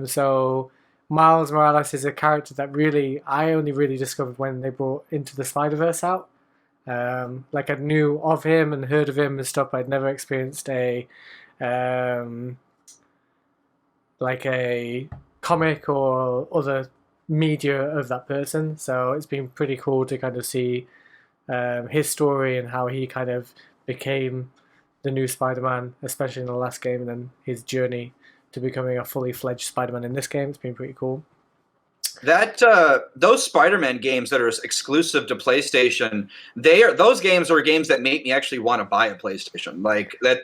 So Miles Morales is a character that I only really discovered when they brought Into the Spider-Verse out. I knew of him and heard of him and stuff, but I'd never experienced a comic or other media of that person. So it's been pretty cool to kind of see his story and how he kind of became the new Spider-Man, especially in the last game, and then his journey to becoming a fully fledged Spider-Man in this game. It's been pretty cool. That those Spider-Man games that are exclusive to PlayStation, those games are games that make me actually want to buy a PlayStation. Like that,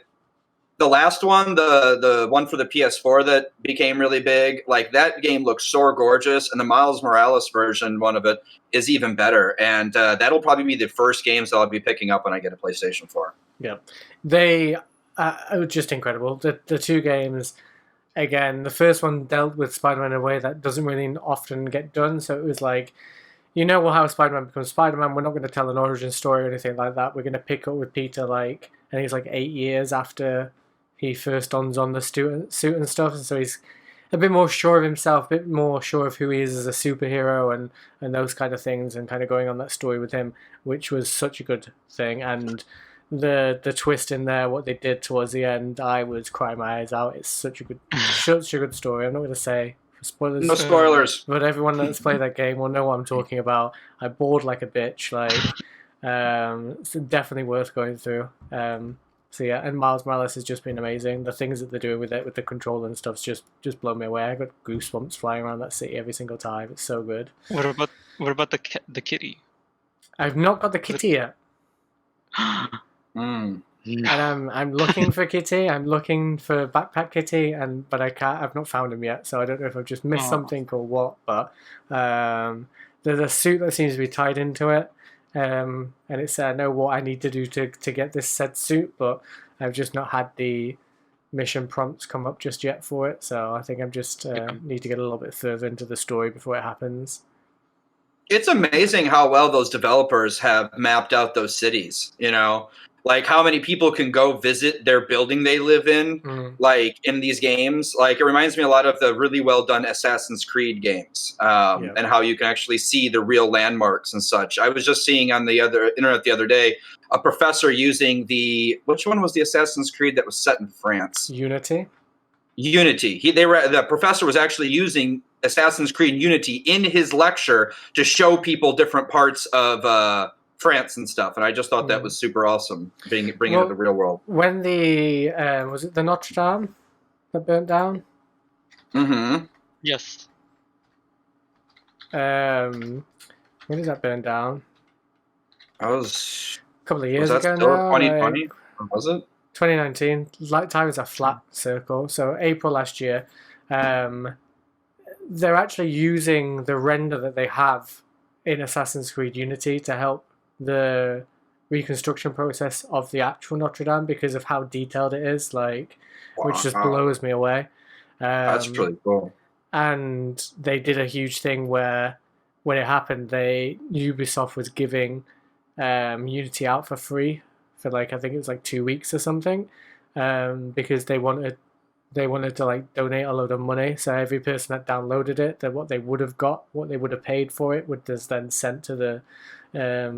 the last one, the one for the PS4 that became really big, like that game looks so gorgeous, and the Miles Morales version, one of it, is even better. And that'll probably be the first games that I'll be picking up when I get a PlayStation 4. Yeah, they are just incredible. The two games, again, the first one dealt with Spider-Man in a way that doesn't really often get done. So it was like, how Spider-Man becomes Spider-Man. We're not going to tell an origin story or anything like that. We're going to pick up with Peter, I think it's 8 years after he first dons on the suit and stuff. And so he's a bit more sure of himself, a bit more sure of who he is as a superhero and those kind of things, and kind of going on that story with him, which was such a good thing. And the twist in there, what they did towards the end, I was crying my eyes out. It's such a good story. I'm not going to say spoilers. No spoilers. But everyone that's played that game will know what I'm talking about. I bored like a bitch. It's definitely worth going through. So yeah, and Miles Morales has just been amazing. The things that they're doing with it, with the controller and stuff's just blown me away. I got goosebumps flying around that city every single time. It's so good. What about the kitty? I've not got the kitty yet. Mm. And I'm looking for Kitty. I'm looking for Backpack Kitty, but I can't. I've not found him yet, so I don't know if I've just missed something or what. But there's a suit that seems to be tied into it, and it's I know what I need to do to get this said suit, but I've just not had the mission prompts come up just yet for it. So I think I'm just need to get a little bit further into the story before it happens. It's amazing how well those developers have mapped out those cities, you know, like how many people can go visit their building they live in, like in these games. Like it reminds me a lot of the really well done Assassin's Creed games, and how you can actually see the real landmarks and such. I was just seeing on the other internet the other day a professor using which one was the Assassin's Creed that was set in France? Unity. The professor was actually using Assassin's Creed Unity in his lecture to show people different parts of France and stuff, and I just thought that was super awesome, bringing it to the real world. When the was it the Notre Dame that burnt down? Mm-hmm. Yes. When did that burn down? That was a couple of years ago still now. 2020, was it? 2019. Like time is a flat circle. So April last year. They're actually using the render that they have in Assassin's Creed Unity to help the reconstruction process of the actual Notre Dame because of how detailed it is, which just blows me away. That's really cool. And they did a huge thing where when it happened, Ubisoft was giving Unity out for free for I think it was 2 weeks or something, because they wanted to donate a load of money. So every person that downloaded it, that what they would have paid for it, would just then sent to the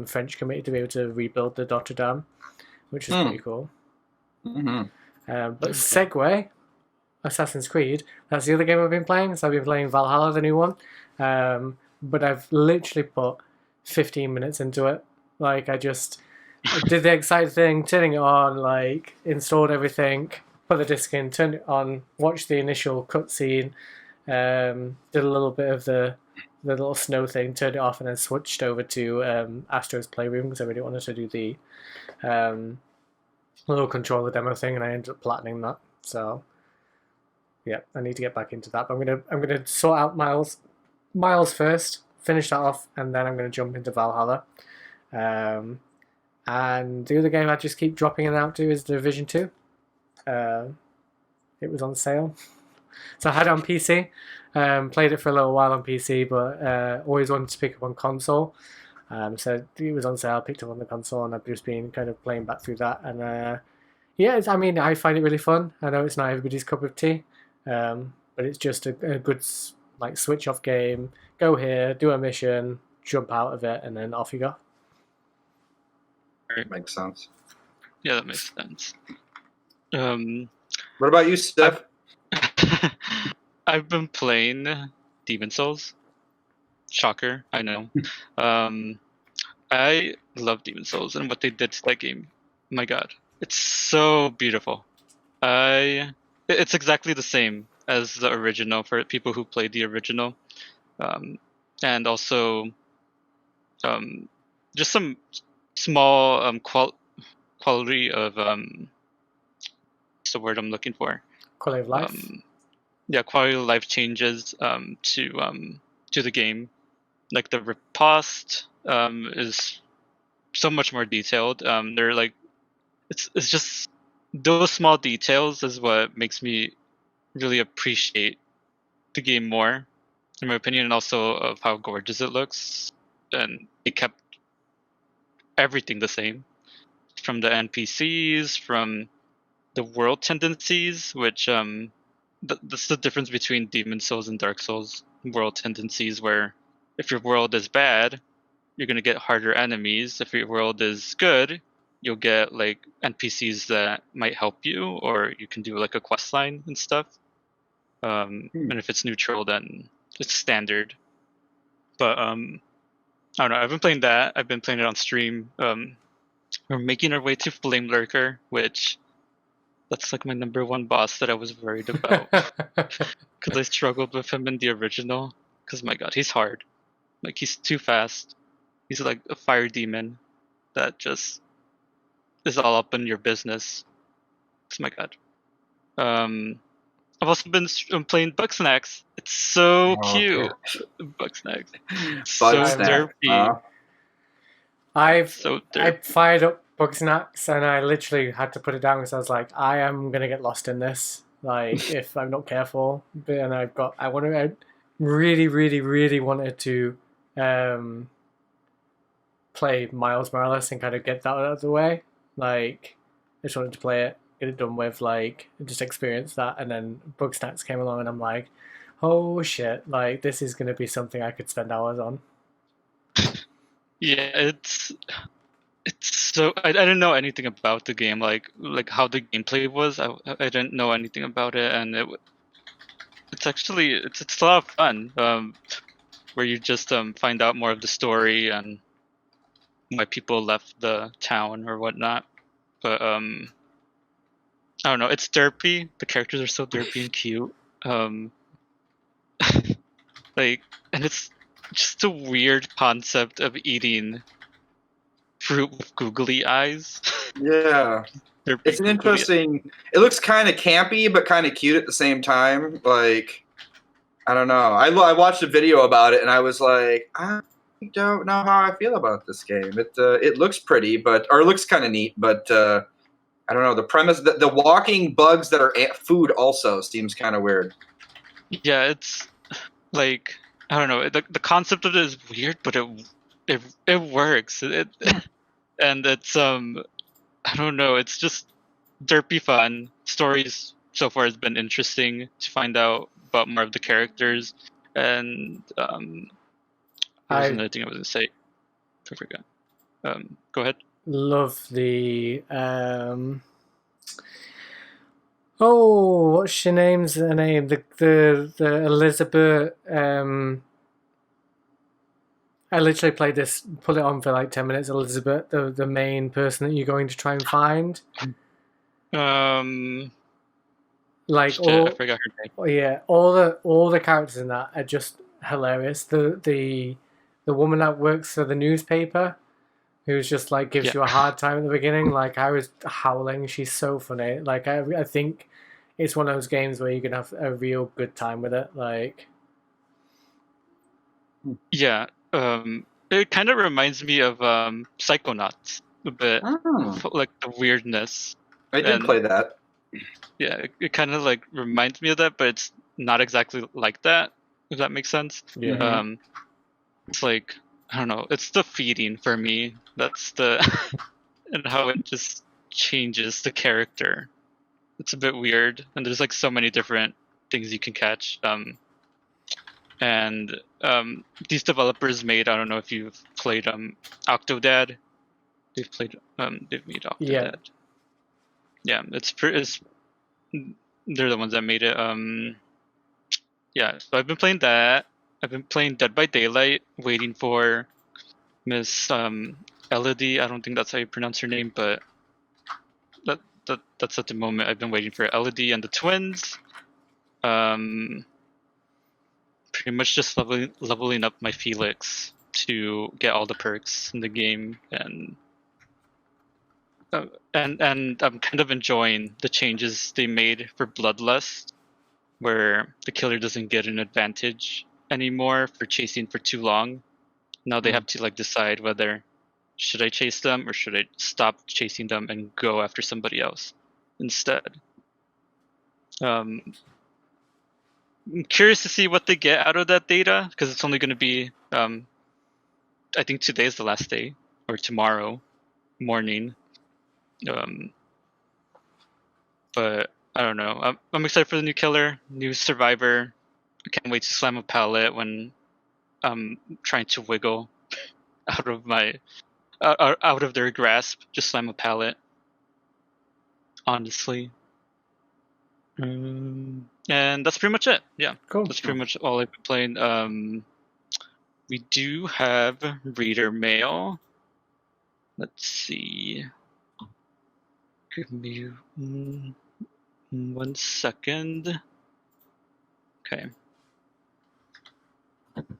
French committee to be able to rebuild the Notre Dame, which is pretty cool. Mm-hmm. But segue, Assassin's Creed. That's the other game I've been playing. So I've been playing Valhalla, the new one. But I've literally put 15 minutes into it. I did the exciting thing, turning it on, installed everything, put the disc in, turned it on, watched the initial cutscene, did a little bit of the little snow thing, turned it off, and then switched over to Astro's Playroom because I really wanted to do the little controller demo thing, and I ended up platinum that. So yeah, I need to get back into that. But I'm gonna sort out Miles first, finish that off, and then I'm gonna jump into Valhalla. And the other game I just keep dropping in and out to is Division 2. It was on sale, so I had it on PC. Played it for a little while on PC, but always wanted to pick up on console. So it was on sale. I picked up on the console, and I've just been kind of playing back through that. And yeah, I find it really fun. I know it's not everybody's cup of tea, but it's just a good switch off game. Go here, do a mission, jump out of it, and then off you go. Makes sense. Yeah, that makes sense. What about you, Steph? I've been playing Demon Souls. Shocker, I know. I love Demon Souls and what they did to that game. My God, it's so beautiful. It's exactly the same as the original for people who played the original, and also just some small quality of what's the word I'm looking for? Quality of life. Yeah, quality of life changes to the game. Like the riposte is so much more detailed. They're it's just those small details is what makes me really appreciate the game more, in my opinion, and also of how gorgeous it looks. And they kept everything the same, from the NPCs, from the world tendencies, which that's the difference between Demon Souls and Dark Souls world tendencies, where if your world is bad, you're going to get harder enemies. If your world is good, you'll get NPCs that might help you, or you can do a quest line and stuff. And if it's neutral, then it's standard. But I don't know, I've been playing that. I've been playing it on stream. We're making our way to Flame Lurker, which that's my number one boss that I was worried about because I struggled with him in the original. Because my God, he's hard. He's too fast. He's like a fire demon that just is all up in your business. Oh my God. I've also been playing Bugsnax. It's so cute. Bugsnax. So derpy. I fired up Bugsnax and I literally had to put it down because I was like, I am gonna get lost in this. If I'm not careful. And I really, really, really wanted to play Miles Morales and kind of get that out of the way. Like, I just wanted to play it, get it done with, like, just experience that. And then Bugsnax came along, and I'm like, oh shit, like, this is going to be something I could spend hours on. Yeah, it's so I didn't know anything about the game, like how the gameplay was. I didn't know anything about it, and it's actually it's a lot of fun. Where you just find out more of the story and why people left the town or whatnot. But I don't know. It's derpy. The characters are so derpy and cute. Like, and it's just a weird concept of eating fruit with googly eyes. Yeah. Derpy It's an googly- interesting. It looks kind of campy, but kind of cute at the same time. Like, I don't know. I watched a video about it, and I was like, I don't know how I feel about this game. It looks pretty, or it looks kind of neat, but I don't know. The premise, the walking bugs that are food, also seems kind of weird. Yeah, it's like I don't know. The concept of it is weird, but it works. And it's I don't know. It's just derpy fun. Stories so far has been interesting to find out about more of the characters, and what was another thing I was gonna say? I forgot. Go ahead. Love the oh, what's her name's her name? The Elizabeth. I literally played this, put it on for like 10 minutes. Elizabeth, the main person that you're going to try and find. Like shit, all, I forgot her name. yeah, all the characters in that are just hilarious. The woman that works for the newspaper, who's just like gives Yeah. you a hard time at the beginning. Like, I was howling. She's so funny. Like, I think it's one of those games where you can have a real good time with it. Like, Yeah. It kind of reminds me of Psychonauts a bit, like the weirdness. I did play that. Yeah, it kind of like reminds me of that, but it's not exactly like that. If that makes sense. yeah. It's like I don't know. It's the feeding for me. That's the and how it just changes the character. It's a bit weird, and there's like so many different things you can catch. And these developers made. I don't know if you've played Octodad. They've made Octodad. Yeah. Yeah, it's they're the ones that made it. Yeah, so I've been playing that. I've been playing Dead by Daylight, waiting for Miss Elodie. I don't think that's how you pronounce her name, but that's at the moment. I've been waiting for Elodie and the twins. Pretty much just leveling up my Felix to get all the perks in the game, and I'm kind of enjoying the changes they made for Bloodlust, where the killer doesn't get an advantage anymore for chasing for too long. Now they have to like decide whether should I chase them or should I stop chasing them and go after somebody else instead. I'm curious to see what they get out of that data, because it's only going to be I think today's the last day, or tomorrow morning. But I don't know. I'm excited for the new killer, new survivor. I can't wait to slam a pallet when I'm trying to wiggle out of out of their grasp. Just slam a pallet. Honestly. And that's pretty much it. Yeah, Cool. that's pretty much all I've been playing. We do have reader mail. Let's see. Give me 1 second. Okay.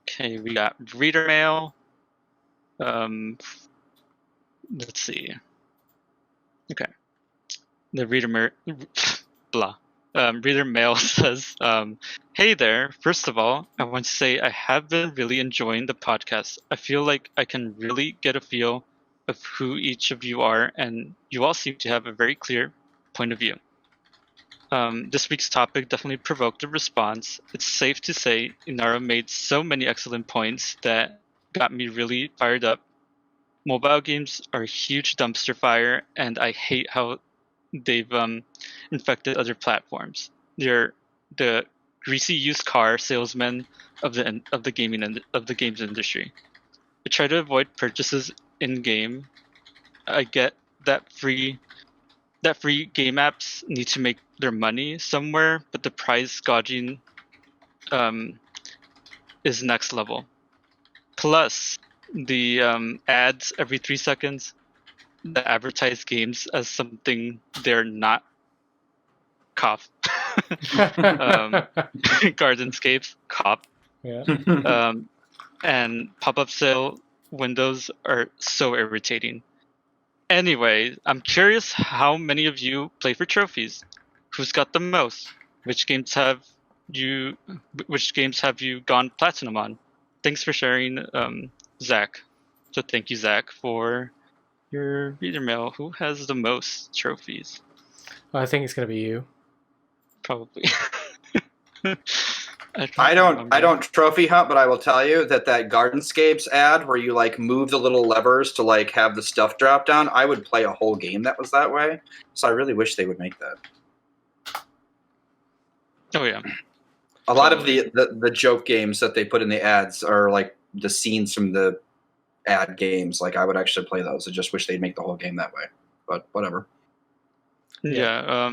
Okay, we got reader mail. Let's see. Okay. The reader mail says, "Hey there. First of all, I want to say I have been really enjoying the podcast. I feel like I can really get a feel of who each of you are, and you all seem to have a very clear point of view. This week's topic definitely provoked a response. It's safe to say Inara made so many excellent points that got me really fired up. Mobile games are a huge dumpster fire, and I hate how they've infected other platforms. They're the greasy used car salesmen of the games industry. I try to avoid purchases in game. I get that free game apps need to make their money somewhere, but the price gouging um, is next level. Plus, the ads every 3 seconds that advertise games as something they're not. Cough. Gardenscapes, cop. Yeah. And pop-up sale windows are so irritating. Anyway, I'm curious how many of you play for trophies. Who's got the most? Which games have you gone platinum on? Thanks for sharing, Zach. So thank you, Zach, for your reader mail. Who has the most trophies? I think it's going to be you. Probably. I don't trophy hunt, but I will tell you that Gardenscapes ad where you like move the little levers to like have the stuff drop down, I would play a whole game that was that way. So I really wish they would make that. Oh yeah. A lot of the joke games that they put in the ads are like the scenes from the ad games. Like I would actually play those. I just wish they'd make the whole game that way. But whatever. Yeah.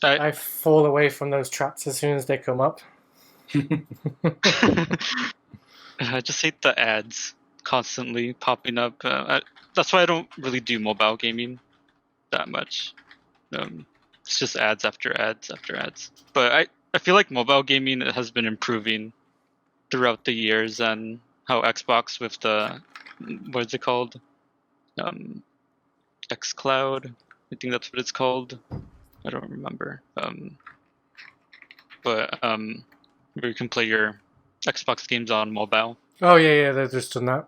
I fall away from those traps as soon as they come up. I just hate the ads constantly popping up. That's why I don't really do mobile gaming that much. It's just ads after ads after ads. But I feel like mobile gaming has been improving throughout the years, and how Xbox with the what's it called? xCloud. I think that's what it's called. I don't remember. But where you can play your Xbox games on mobile. Oh yeah, they've just done that.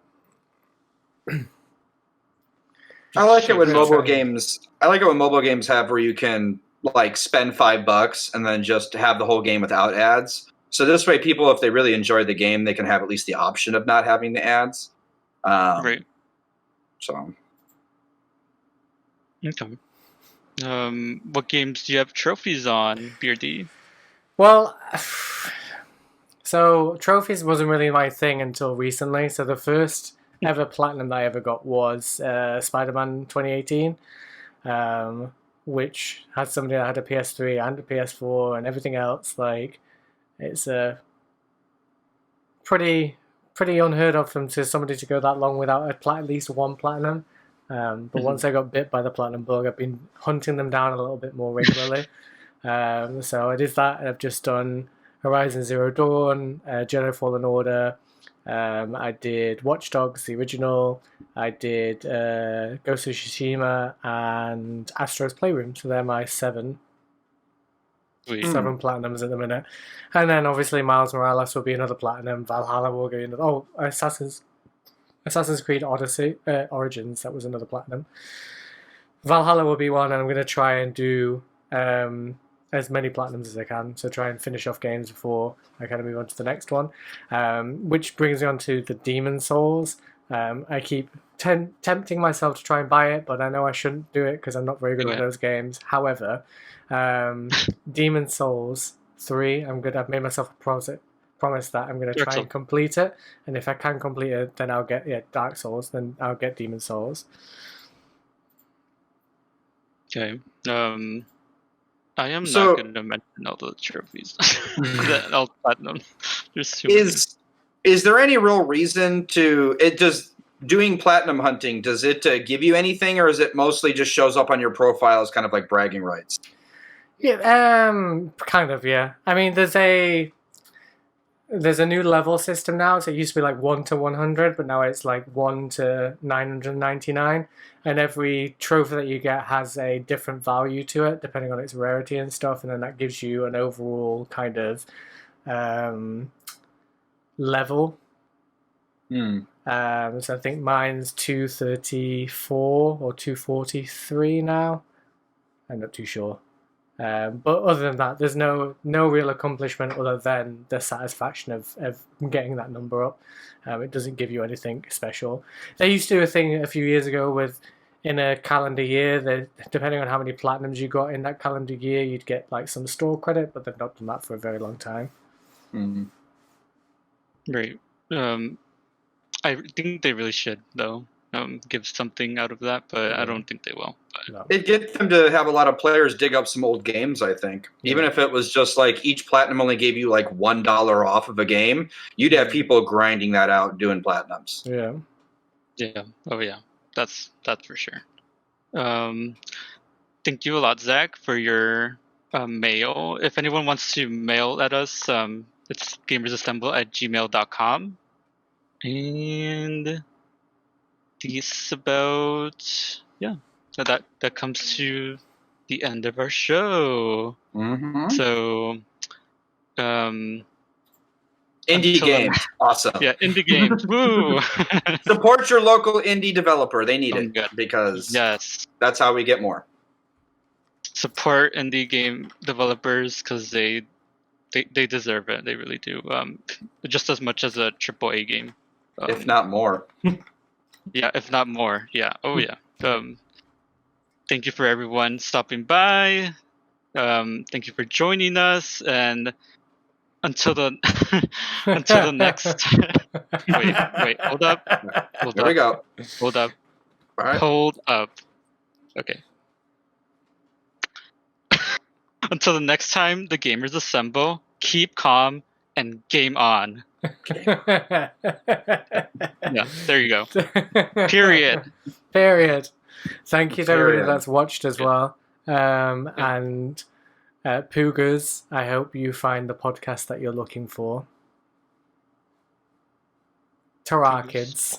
I like it when mobile games. I like it when mobile games have where you can like spend $5 and then just have the whole game without ads. So this way, people, if they really enjoy the game, they can have at least the option of not having the ads. Right. So. Okay. What games do you have trophies on, Beardy? Well, so trophies wasn't really my thing until recently. So the first ever platinum that I ever got was Spider-Man 2018, which had somebody that had a PS3 and a PS4 and everything else. Like, it's a pretty unheard of for somebody to go that long without at least one platinum. But once I got bit by the platinum bug, I've been hunting them down a little bit more regularly. So I did that, and I've just done Horizon Zero Dawn, Jedi Fallen Order. I did Watch Dogs, the original. I did Ghost of Tsushima and Astro's Playroom. So they're my seven platinums at the minute. And then obviously Miles Morales will be another platinum. Valhalla will be another. Oh, Assassin's Creed Odyssey Origins, that was another platinum. Valhalla will be one, and I'm going to try and do as many platinums as I can, so try and finish off games before I kind of move on to the next one. Which brings me on to the Demon Souls. I keep tempting myself to try and buy it, but I know I shouldn't do it because I'm not very good at those games. However, Demon Souls 3, I've made myself a promise that I'm going to try and complete it, and if I can complete it, then I'll get Dark Souls, then I'll get Demon Souls. Okay. I am not going to mention all the trophies. All platinum. There's too many. Is there any real reason to it? Does doing platinum hunting, does it give you anything, or is it mostly just shows up on your profile as kind of like bragging rights? Yeah, kind of, yeah. I mean, there's a new level system now. So it used to be like 1 to 100, but now it's like 1 to 999. And every trophy that you get has a different value to it, depending on its rarity and stuff. And then that gives you an overall kind of level. So I think mine's 234 or 243 now. I'm not too sure. But other than that, there's no real accomplishment other than the satisfaction of getting that number up. It doesn't give you anything special. They used to do a thing a few years ago with, in a calendar year, that depending on how many platinums you got in that calendar year, you'd get like some store credit, but they've not done that for a very long time. Mm-hmm. Right. I think they really should, though, give something out of that, but I don't think they will. But No. It'd get them to have a lot of players dig up some old games, I think. Even if it was just like each platinum only gave you like $1 off of a game, you'd have people grinding that out doing platinums. Yeah. yeah. Oh, yeah. That's for sure. Thank you a lot, Zach, for your mail. If anyone wants to mail at us, it's gamersassemble@gmail.com. And this about, yeah. So that comes to the end of our show. Mm-hmm. So, Indie until games, awesome. yeah, indie games. Woo! Support your local indie developer. They need Oh, it God. because Yes. that's how we get more. Support indie game developers because they deserve it. They really do. Just as much as a AAA game, If not more. yeah, if not more. Yeah. Oh yeah. Thank you for everyone stopping by. Thank you for joining us, and until the until the next. wait. Hold up. There we go. Hold up. All right. Hold up. Okay. Until the next time the gamers assemble, keep calm and game on. Yeah, there you go. Period. Period. Thank you to everybody Period. that's watched as well. And Poogers, I hope you find the podcast that you're looking for. Ta-ra, kids.